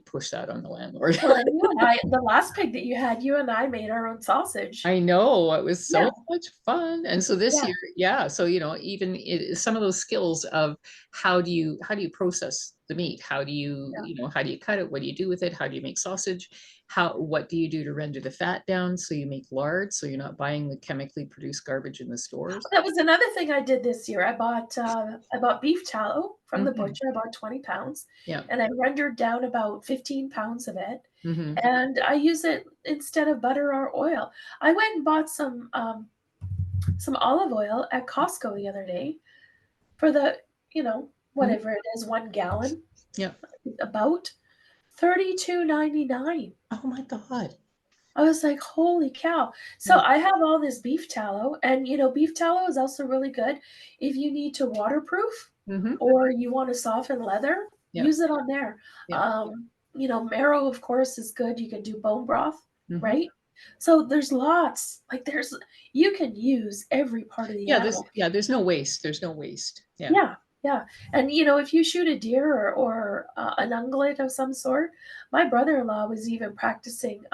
A: push that on the landlord.
B: Well, and the last pig that you and I made our own sausage.
A: I know it was
B: Yeah.
A: so much fun. And so this
B: Yeah.
A: year, yeah. So, even some of those skills of how do you process the meat. How do you,
B: Yeah.
A: how do you cut it? What do you do with it? How do you make sausage? What do you do to render the fat down so you make lard, so you're not buying the chemically produced garbage in the stores?
B: That was another thing I did this year. I bought beef tallow from the
A: Hmm.
B: butcher. I bought 20 pounds,
A: Yeah.
B: and I rendered down about 15 pounds of it,
A: Hmm.
B: and I use it instead of butter or oil. I went and bought some olive oil at Costco the other day for
A: Hmm.
B: whatever it is, 1 gallon,
A: Yeah.
B: about 32.99.
A: Oh my God.
B: I was like, holy cow. So
A: Yeah.
B: I have all this beef tallow, and beef tallow is also really good if you need to waterproof
A: Hmm.
B: or you want to soften leather,
A: Yeah.
B: use it on there.
A: Yeah.
B: Marrow, of course, is good. You can do bone broth,
A: Hmm.
B: right? So there's lots, like you can use every part of the
A: Yeah. There's
B: animal.
A: yeah. There's no waste. There's no waste. Yeah.
B: Yeah, yeah. And if you shoot a deer or an ungulate of some sort, my brother-in-law was even practicing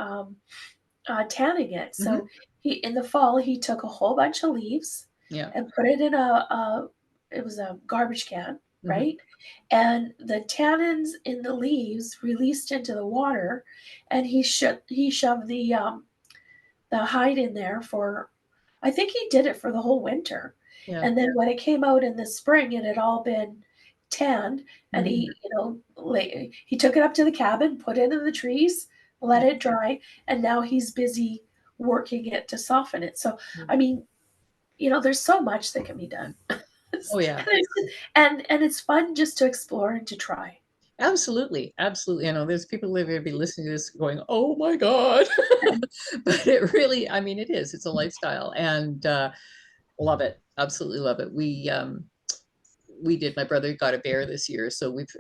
B: tanning it.
A: Hmm.
B: So in the fall, he took a whole bunch of leaves
A: Yeah.
B: and put it in it was a garbage can,
A: Hmm.
B: right? And the tannins in the leaves released into the water, and he shoved the hide in there for, I think he did it for the whole winter.
A: Yeah.
B: And then when it came out in the spring, it had all been tanned, and
A: Hmm.
B: he took it up to the cabin, put it in the trees, let it dry, and now he's busy working it to soften it. So,
A: Yeah.
B: I mean, there's so much that can be done.
A: Oh yeah.
B: And it's fun just to explore and to try.
A: Absolutely. Absolutely. There's people that are going to be listening to this going, "Oh my God." But it really, I mean, it is. It's a lifestyle, and love it. Absolutely love it. We did. My brother got a bear this year, so we've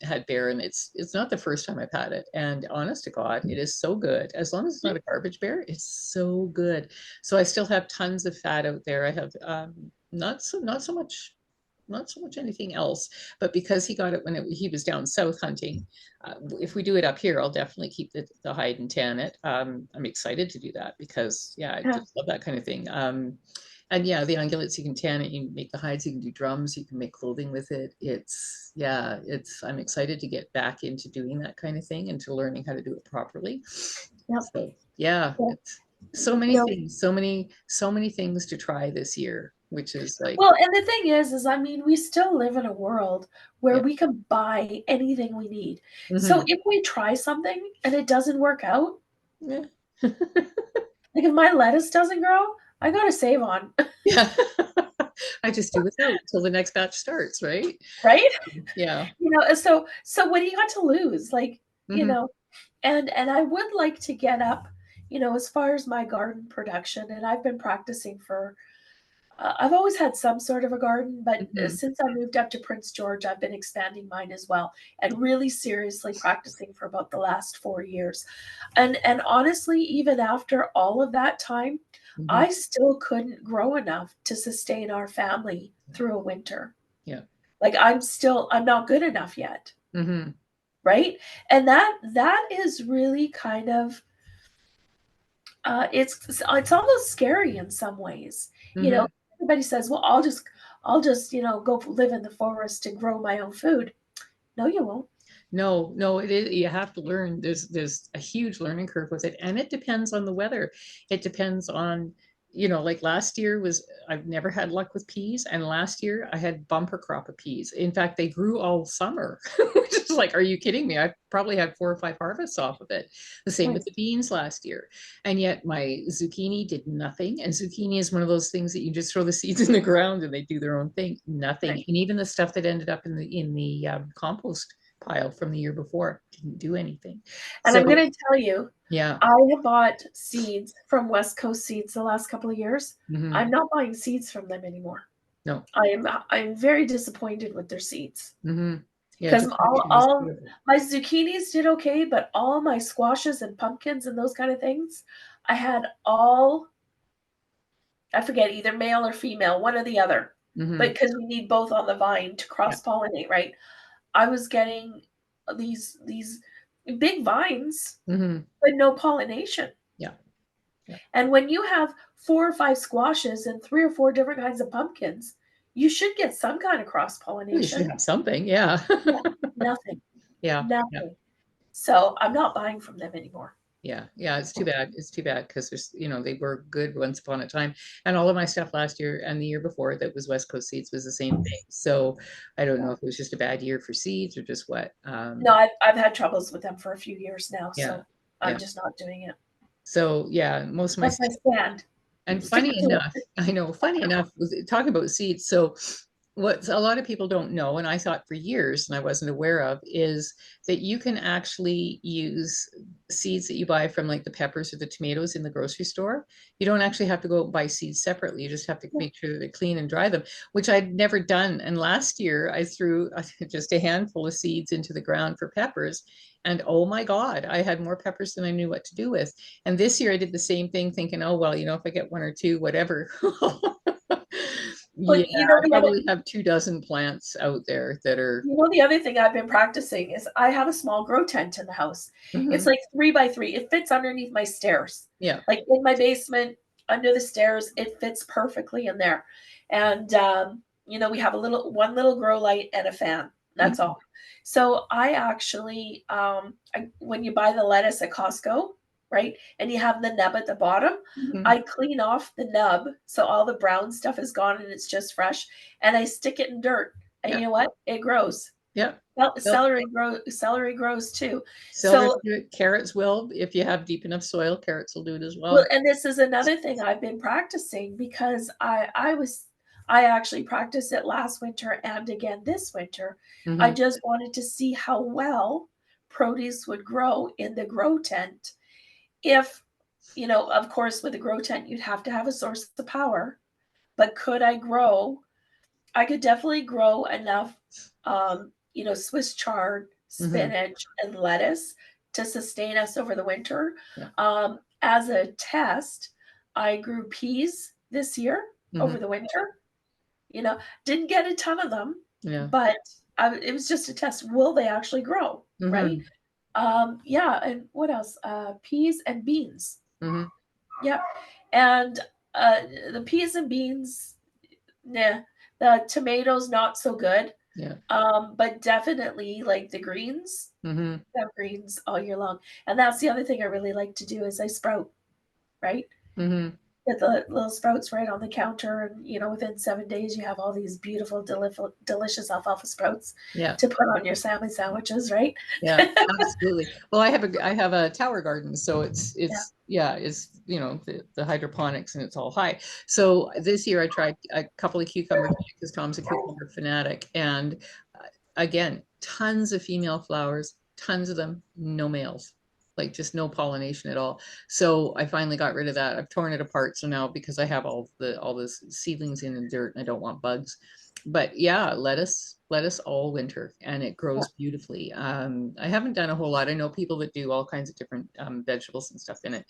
A: had bear, and it's not the first time I've had it. And honest to God, it is so good. As long as it's not a garbage bear, it's so good. So I still have tons of fat out there. I have not so much anything else, but because he got it when he was down south hunting, if we do it up here, I'll definitely keep the hide and tan it. I'm excited to do that because yeah, I
B: Yeah.
A: just love that kind of thing. And yeah, the ungulates, you can tan it, you can make the hides, you can do drums, you can make clothing with it. I'm excited to get back into doing that kind of thing and to learning how to do it properly.
B: Yep.
A: So yeah,
B: Yeah.
A: it's so many
B: No.
A: things, so many things to try this year, which is like,
B: Well, and the thing is I mean, we still live in a world where
A: yeah.
B: we can buy anything we need. So
A: Hmm.
B: if we try something and it doesn't work out,
A: Yeah.
B: like if my lettuce doesn't grow, I gotta save on,
A: Yeah. I just do without till the next batch starts, right?
B: right?
A: Yeah.
B: So what do you got to lose? Like, you
A: Hmm.
B: know, and I would like to get up, as far as my garden production, and I've been practicing for I've always had some sort of a garden, but
A: Hmm.
B: since I moved up to Prince George, I've been expanding mine as well and really seriously practicing for about the last 4 years. And honestly, even after all of that time,
A: Hmm.
B: I still couldn't grow enough to sustain our family through a winter.
A: Yeah.
B: Like I'm not good enough yet,
A: Hmm.
B: right? And that is really kind of it's almost scary in some ways. You know,
A: Hmm.
B: everybody says, "Well, I'll just go live in the forest and grow my own food." No, you won't.
A: No, no, it is. You have to learn. There's a huge learning curve with it, and it depends on the weather. It depends on, like last year I've never had luck with peas, and last year I had bumper crop of peas. In fact, they grew all summer, which is like, are you kidding me? I probably had 4 or 5 harvests off of it. The same with
B: Nice.
A: the beans last year, and yet my zucchini did nothing. And zucchini is one of those things that you just throw the seeds in the ground and they do their own thing. Nothing,
B: Right.
A: and even the stuff that ended up in the compost pile from the year before. Didn't do anything.
B: And
A: So
B: I'm gonna tell you,
A: yeah.
B: I have bought seeds from West Coast Seeds the last couple of years.
A: Hmm.
B: I'm not buying seeds from them anymore.
A: No.
B: I'm very disappointed with their seeds
A: Hmm. Yeah,
B: because
A: germination is
B: all
A: beautiful.
B: my zucchinis did okay, but all my squashes and pumpkins and those kind of things, I had all I forget, either male or female, one or the other, but
A: Hmm.
B: because we need both on the vine to
A: Yeah.
B: cross-pollinate, right? I was getting these big vines,
A: Hmm.
B: but no pollination.
A: Yeah. Yeah.
B: And when you have 4 or 5 squashes and 3 or 4 different kinds of pumpkins, you should get some kind of cross
A: You should
B: pollination.
A: have something. Yeah.
B: Yeah, nothing,
A: Yeah. Yeah.
B: nothing. So I'm not buying from them anymore.
A: Yeah, yeah, it's too bad. It's too bad because there's, they were good once upon a time. And all of my stuff last year and the year before that was West Coast seeds was the same thing. So I don't know if it was just a bad year for seeds or just what.
B: No, I've had troubles with them for a few years now,
A: Yeah,
B: so I'm
A: yeah.
B: just not doing it.
A: So yeah, most of my
B: That's my stand.
A: and
B: Stick
A: funny
B: to
A: enough,
B: it.
A: I know, funny enough, was talking about seeds. So what a lot of people don't know, and I thought for years, and I wasn't aware of, is that you can actually use seeds that you buy from like the peppers or the tomatoes in the grocery store. You don't actually have to go buy seeds separately. You just have to make sure that they're clean and dry them, which I'd never done. And last year I threw just a handful of seeds into the ground for peppers. And oh my God, I had more peppers than I knew what to do with. And this year I did the same thing, thinking, oh, well, if I get one or two, whatever. Yeah,
B: But you know
A: I probably have 2 dozen plants out there that are.
B: the other thing I've been practicing is I have a small grow tent in the house. It's
A: Mhm.
B: like 3 by 3. It fits underneath my stairs.
A: Yeah.
B: Like in my basement, under the stairs, it fits perfectly in there. And we have one little grow light and a fan. That's
A: Mhm.
B: all. So I actually, when you buy the lettuce at Costco, right, and you have the nub at the bottom,
A: Mhm.
B: I clean off the nub so all the brown stuff is gone and it's just fresh, and I stick it in dirt. And
A: Yeah.
B: you know what? It grows.
A: Yeah.
B: Well,
A: Well,
B: celery grows too.
A: celery
B: So,
A: will do it. Carrots will, if you have deep enough soil, carrots will do it as
B: well,
A: well.
B: and this is another thing I've been practicing because I actually practiced it last winter and again this winter. I
A: Mhm.
B: just wanted to see how well produce would grow in the grow tent. If, of course, with a grow tent, you'd have to have a source of power, but could I grow? I could definitely grow enough, Swiss chard,
A: Mhm.
B: spinach, and lettuce to sustain us over the winter.
A: Yeah.
B: As a test, I grew peas this year over
A: Mhm.
B: the winter. Didn't get a ton of them,
A: Yeah.
B: but it was just a test. Will they actually grow? Right?
A: Mhm.
B: Yeah. And what else? Peas and beans.
A: Mhm.
B: Yep. And uh, the peas and beans, nah. The tomatoes, not so good.
A: Yeah.
B: But definitely like the greens,
A: Mhm.
B: have greens all year long. And that's the other thing I really like to do is I sprout, right?
A: Mhm.
B: Get the little sprouts right on the counter, and within 7 days you have all these beautiful, delicious alfalfa sprouts
A: Yeah.
B: to put on your salmon sandwiches, right?
A: Yeah, absolutely. Well, I have a tower garden, so it's
B: Yeah,
A: it's yeah, it's the hydroponics and it's all high. So this year I tried a couple of cucumbers because Tom's a cucumber fanatic, and again, tons of female flowers, tons of them, no males, like just no pollination at all. So I finally got rid of that. I've torn it apart, so now because I have all the seedlings in the dirt and I don't want bugs. But yeah, lettuce all winter and it
B: yeah,
A: grows beautifully. I haven't done a whole lot. I know people that do all kinds of different vegetables and stuff in it,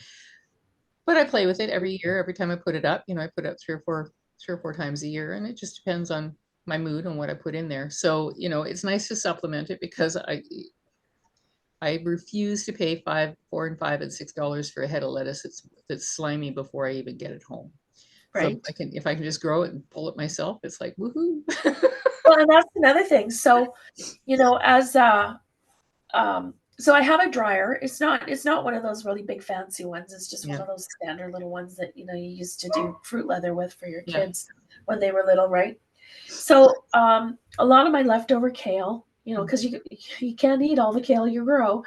A: but I play with it every year. Every time I put it up, I put it up three or four times a year, and it just depends on my mood and what I put in there. So, it's nice to supplement it because I refuse to pay $4 and $5 and $6 for a head of lettuce that's slimy before I even get it home. So
B: right.
A: if I can just grow it and pull it myself, it's like woohoo.
B: Well, and that's another thing. So, as so I have a dryer. It's not one of those really big fancy ones. It's just one
A: Yeah,
B: of those standard little ones that you used to do fruit leather with for your
A: yeah.
B: kids when they were little, right? So a lot of my leftover kale, because you can't eat all the kale you grow,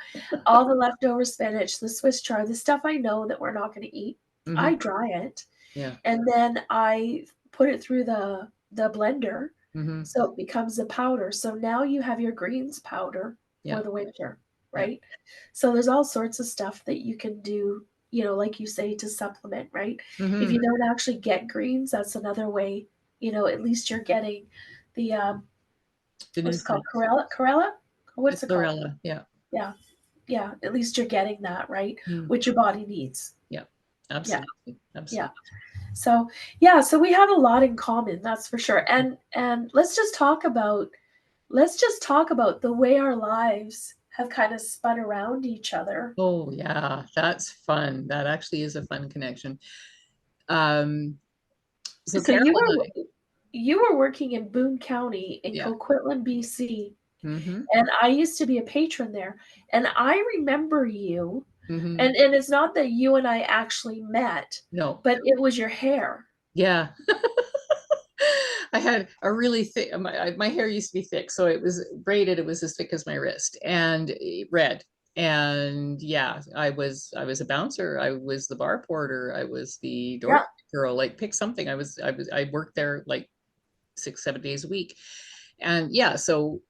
B: all the leftover spinach, the Swiss chard, the stuff I know that we're not going to eat,
A: Hmm.
B: I dry it
A: Yeah.
B: and then I put it through the blender
A: Hmm.
B: so it becomes a powder. So now you have your greens powder for
A: Yeah.
B: the winter,
A: Yeah.
B: right? So there's all sorts of stuff that you can do, like you say, to supplement, right? If
A: Hmm.
B: you don't actually get greens, that's another way, at least you're getting the
A: The
B: what's it called?
A: nutrients.
B: Corella?
A: The
B: What's it called?
A: chlorella. Yeah.
B: Yeah. Yeah. At least you're getting that, right?
A: Mm.
B: Which your body needs.
A: Yeah.
B: Yeah.
A: Absolutely.
B: Yeah.
A: Absolutely.
B: So yeah, so we have a lot in common, that's for sure. And let's just talk about the way our lives have kind of spun around each other.
A: Oh yeah, that's fun. That actually is a fun connection. Um, so
B: So
A: Carol
B: you
A: and I,
B: were you were working in Boone County in
A: Yeah.
B: Coquitlam, BC,
A: Mm-hmm.
B: and I used to be a patron there. And I remember you,
A: Mm-hmm.
B: and it's not that you and I actually met,
A: No.
B: but it was your hair.
A: Yeah. I had a really thick, my hair used to be thick, so it was braided. It was as thick as my wrist and red. And yeah, I was a bouncer. I was the bar porter. I was the door
B: Yeah.
A: girl. Like pick something. I worked there like 6, 7 days a week. And yeah, so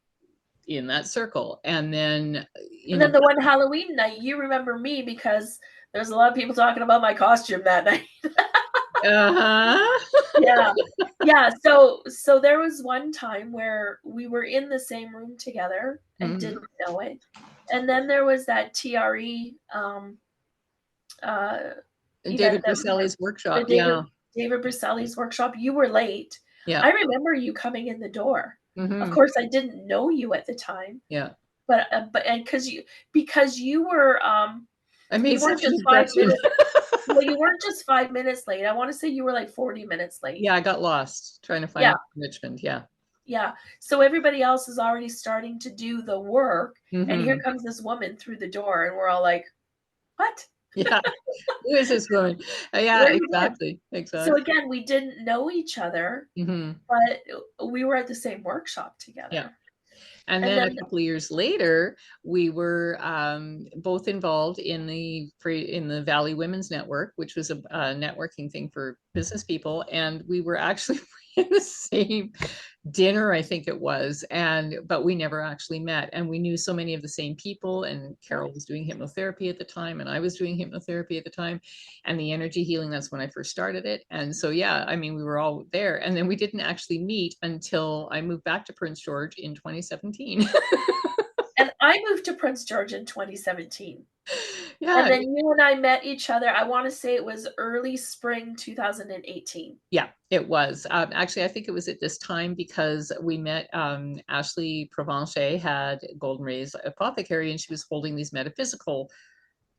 A: in that circle. And then,
B: And then the one Halloween night, you remember me because there's a lot of people talking about my costume that night.
A: uh-huh.
B: Yeah. Yeah, so there was one time where we were in the same room together and
A: Mhm.
B: didn't know it. And then there was that TRE uh event
A: David
B: that we were
A: Briselli's workshop.
B: the
A: Yeah.
B: David Briselli's workshop. You were late.
A: Yeah.
B: I remember you coming in the door. Of
A: Hmm.
B: course, I didn't know you at the time,
A: Yeah.
B: but and because you were
A: I
B: you
A: made
B: weren't
A: such an
B: just 5
A: impression.
B: minutes. Well, you weren't just 5 minutes late. I want to say you were like 40 minutes late.
A: Yeah, I got lost trying to
B: Yeah.
A: find Richmond. Yeah.
B: Yeah. So everybody else is already starting to do the work. And here
A: Hmm.
B: comes this woman through the door. And we're all like, what?
A: Yeah. Who is this woman? Yeah,
B: Where you been?
A: exactly.
B: So
A: Exactly.
B: again, we didn't know each other,
A: Hmm.
B: but we were at the same workshop
A: Yeah.
B: together.
A: And
B: And
A: then a
B: then,
A: couple of years later, we were both involved in the Valley Women's Network, which was a networking thing for business people, and we were actually in the same dinner, I think it was, but we never actually met. And we knew so many of the same people. And
B: yeah,
A: Carol was doing hypnotherapy at the time, and I was doing hypnotherapy at the time, and the energy healing. That's when I first started it. And so, yeah, I mean, we were all there. And then we didn't actually meet until I moved back to Prince George in 2017.
B: and I moved to Prince George in 2017. And
A: Yeah,
B: then you and I met each other. I want to say it was early spring 2018.
A: yeah, it was. Actually, I think it was at this time because we met Ashley Provencher had Golden Rays Apothecary, and she was holding these metaphysical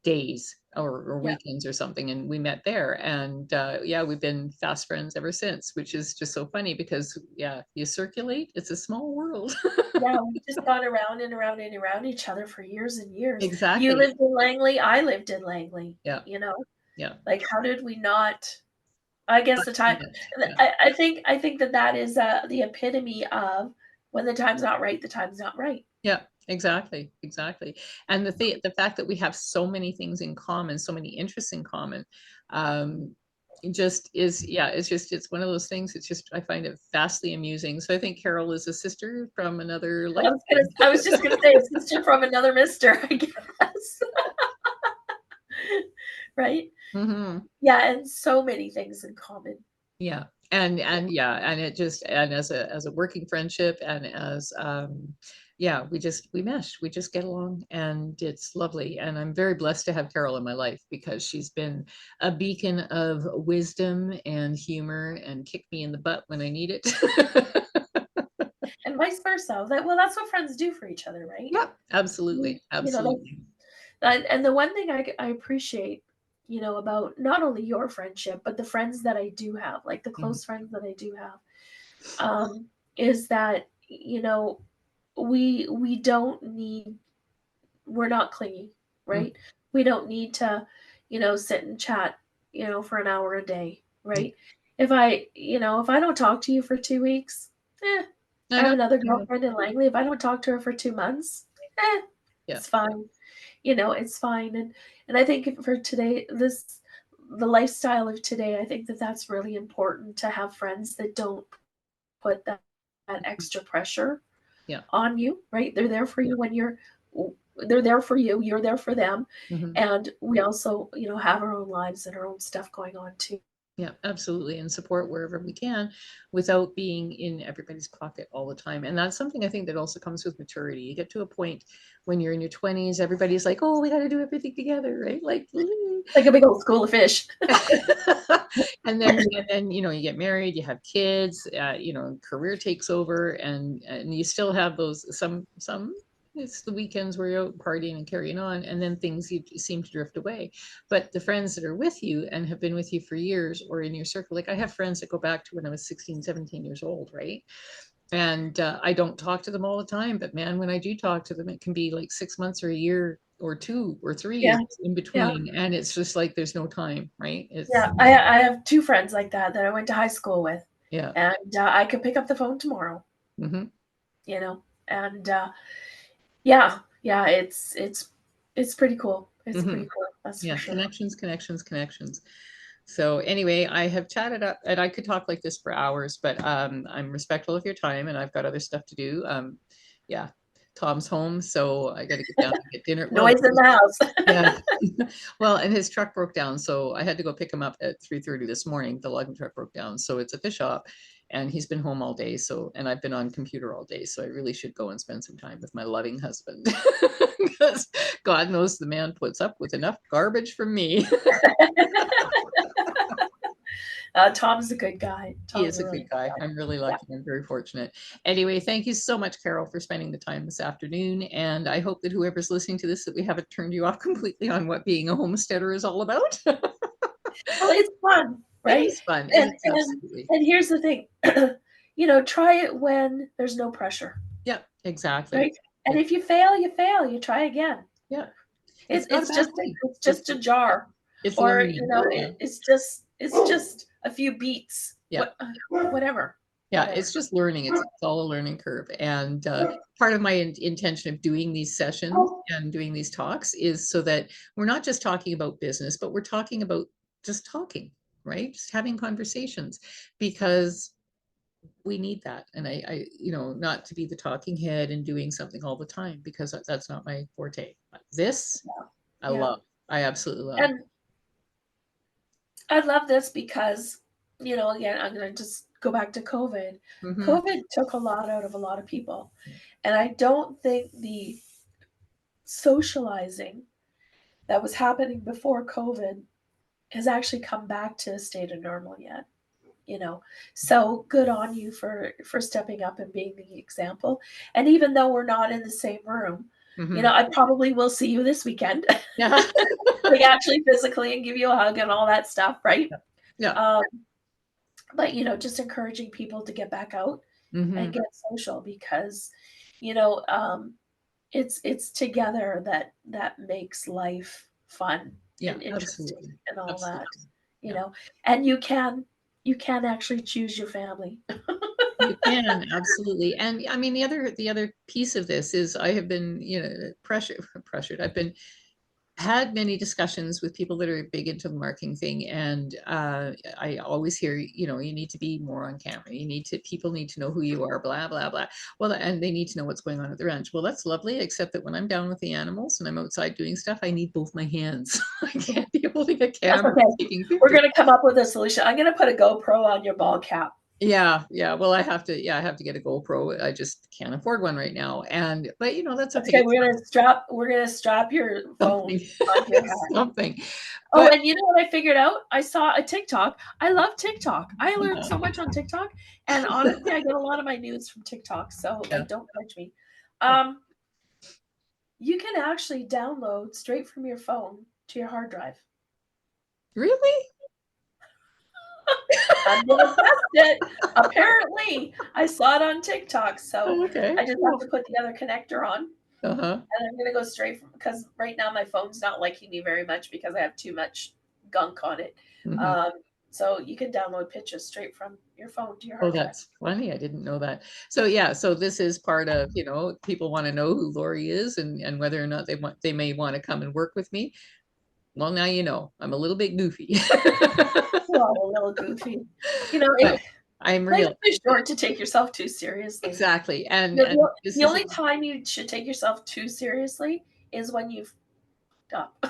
A: days or
B: Yeah.
A: weekends or something, and we met there. And yeah, we've been fast friends ever since, which is just so funny because yeah, you circulate. It's a small world.
B: Yeah, we've just gone around and around and around each other for years and years. You
A: Exactly.
B: lived in Langley, I lived in Langley,
A: Yeah.
B: you know?
A: Yeah.
B: Like, how did we not I guess the time
A: Yeah.
B: I think that is, the epitome of when the time's not right, the time's not right.
A: Yeah, exactly, exactly. And the fact that we have so many things in common, so many interests in common, it just is, yeah, it's one of those things. It's just, I find it vastly amusing. So I think Carol is a sister from another lifetime.
B: I was just gonna say a sister from another mister, I guess. Right?
A: Hmm.
B: Yeah, and so many things in common.
A: Yeah. And yeah, and it just, and as a working friendship, and as yeah, we mesh, we just get along, and it's lovely. And I'm very blessed to have Carol in my life because she's been a beacon of wisdom and humor and kick me in the butt when I need it.
B: And vice versa. That's what friends do for each other, right?
A: Yeah, absolutely.
B: You know,
A: Absolutely.
B: and the one thing I appreciate, about not only your friendship, but the friends that I do have, like the
A: Mhm.
B: close friends that I do have, is that, we don't need, we're not clingy,
A: Mhm.
B: right? We don't need to, sit and chat, for an hour a day,
A: Yeah.
B: right? If I don't talk to you for 2 weeks, eh,
A: I
B: I have
A: know.
B: another
A: I know.
B: girlfriend in Langley. If I don't talk to her for 2 months, eh,
A: Yeah.
B: it's fine. It's fine. And I think for today, the lifestyle of today, I think that that's really important to have friends that don't put that extra pressure
A: Yeah.
B: on you, right? They're there for you when they're there for you, you're there for them.
A: Mhm.
B: And we also, have our own lives and our own stuff going on too.
A: Yeah, absolutely. And support wherever we can without being in everybody's pocket all the time. And that's something I think that also comes with maturity. You get to a point when you're in your 20s, everybody's like, oh, we got to do everything together, right? Like,
B: Like a big old school of fish.
A: and then you get married, you have kids, career takes over, and you still have those some It's the weekends where you're out partying and carrying on, and then things you seem to drift away. But the friends that are with you and have been with you for years or in your circle, like I have friends that go back to when I was 16, 17 years old, right? And I don't talk to them all the time, but man, when I do talk to them, it can be like 6 months or a year or 2 or 3
B: Yeah,
A: in
B: yeah,
A: between. And it's just like there's no time, right? It's,
B: yeah. I have two friends like that I went to high school with,
A: yeah.
B: and I could pick up the phone tomorrow,
A: Hmm.
B: and yeah, yeah. It's pretty cool. It's
A: Hmm.
B: pretty cool. That's for
A: Yeah.
B: sure.
A: Connections, connections, connections. So anyway, I have chatted up and I could talk like this for hours, but I'm respectful of your time and I've got other stuff to do. Yeah, Tom's home, so I got to get down and get dinner. Well,
B: Noise in the house.
A: yeah. Well, and his truck broke down, so I had to go pick him up at 3:30 this morning. The logging truck broke down, so it's at the shop, and he's been home all day. So, and I've been on computer all day, so I really should go and spend some time with my loving husband, because God knows the man puts up with enough garbage from me.
B: Tom's a good guy.
A: He
B: Tom's
A: is
B: a
A: a
B: really
A: good
B: good
A: guy.
B: guy.
A: I'm really
B: Yeah.
A: lucky. I'm very fortunate. Anyway, thank you so much, Carol, for spending the time this afternoon. And I hope that whoever's listening to this, that we haven't turned you off completely on what being a homesteader is all about.
B: Well, it's fun,
A: It
B: right?
A: is fun. It
B: And
A: is
B: and
A: absolutely.
B: and here's the thing, try it when there's no pressure,
A: Yeah, exactly.
B: right? And
A: It,
B: if you fail, you fail. You try again.
A: yeah,
B: It's
A: it's not a
B: it's
A: bad
B: just
A: thing.
B: it's
A: It's
B: just a jar,
A: it's
B: or
A: learning. Yeah.
B: it's just a few beats.
A: Yeah.
B: Whatever,
A: Yeah,
B: whatever.
A: it's just learning. It's all a learning curve. And part of my intention of doing these sessions and doing these talks is so that we're not just talking about business, but we're talking about just talking, right? Just having conversations, because we need that. And not to be the talking head and doing something all the time, because that's not my forte. This I
B: Yeah,
A: love. I absolutely love.
B: and I love this because, again, I'm gonna just go back to COVID.
A: Hmm.
B: COVID took a lot out of a lot of people, and I don't think the socializing that was happening before COVID has actually come back to a state of normal yet. You know, so good on you for stepping up and being the example. And even though we're not in the same room,
A: Hmm.
B: I probably will see you this weekend,
A: Yeah.
B: like actually physically, and give you a hug and all that stuff, right?
A: Yeah.
B: Um, but just encouraging people to get back out and
A: Hmm.
B: get social, because you know um, it's together that makes life fun
A: Yeah,
B: and interesting
A: absolutely.
B: and all that,
A: Absolutely.
B: you
A: Yeah.
B: know and you can actually choose your family.
A: You can, absolutely. And I mean, the other piece of this is I have been, pressured. I've been had many discussions with people that are big into the marketing thing, and I always hear, you need to be more on camera. People need to know who you are, blah blah blah. Well, and they need to know what's going on at the ranch. Well, that's lovely, except that when I'm down with the animals and I'm outside doing stuff, I need both my hands. I can't be holding a
B: That's
A: camera
B: okay.
A: taking
B: We're
A: pictures.
B: gonna come up with a solution. I'm gonna put a GoPro on your ball cap.
A: Yeah, yeah. Well, I have to get a GoPro. I just can't afford one right now. But that's
B: That's
A: okay.
B: okay.
A: It's
B: We're gonna strap your phone
A: something,
B: onto your hat.
A: something.
B: Oh,
A: But
B: and you know what I figured out? I saw a TikTok. I love TikTok. I learned so much on TikTok, and honestly, I get a lot of my news from TikTok. So,
A: yeah,
B: like, don't judge me.
A: yeah.
B: Um, you can actually download straight from your phone to your hard drive.
A: Really?
B: I'm gonna test it. Apparently, I saw it on TikTok, so
A: Oh, okay,
B: I just have
A: cool.
B: to put the other connector on,
A: Uh-huh.
B: and I'm gonna go straight from, because right now my phone's not liking me very much because I have too much gunk on it.
A: Hmm.
B: Um, so you can download pictures straight from your phone to your
A: Oh,
B: hard drive.
A: that's funny. I didn't know that. So yeah, so this is part of, people want to know who Lori is, and whether or not they may want to come and work with me. Well, now you know. I'm a little bit goofy.
B: Well, a little goofy.
A: But I'm
B: Life's
A: real.
B: too short to take yourself too seriously.
A: Exactly. And
B: The,
A: and
B: the,
A: this
B: the
A: is a,
B: only time you should take yourself too seriously is when you've up.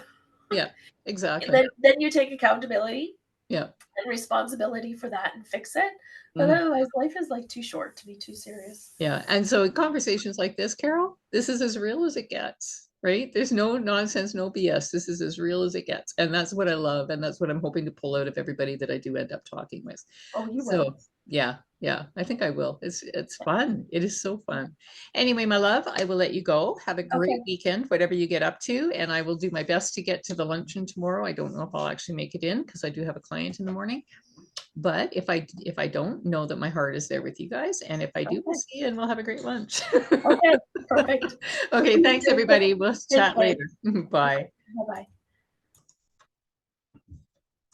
A: yeah, exactly.
B: Then you take accountability
A: Yeah.
B: and responsibility for that and fix it. But
A: Mhm.
B: otherwise, life is like too short to be too serious.
A: Yeah. And so conversations like this, Carol, this is as real as it gets. right? There's no nonsense, no BS. This is as real as it gets. And that's what I love. And that's what I'm hoping to pull out of everybody that I do end up talking with.
B: Oh, you will.
A: So yeah, yeah, I think I will. It's fun. It is so fun. Anyway, my love, I will let you go. Have a great
B: Okay.
A: weekend, whatever you get up to. And I will do my best to get to the luncheon tomorrow. I don't know if I'll actually make it in because I do have a client in the morning. But if I don't, know that my heart is there with you guys. And if I do, we'll
B: Okay.
A: see you and we'll have a great lunch.
B: Okay. Perfect.
A: Okay, thanks everybody. We'll
B: Take
A: chat
B: care.
A: later. Bye.
B: Bye bye.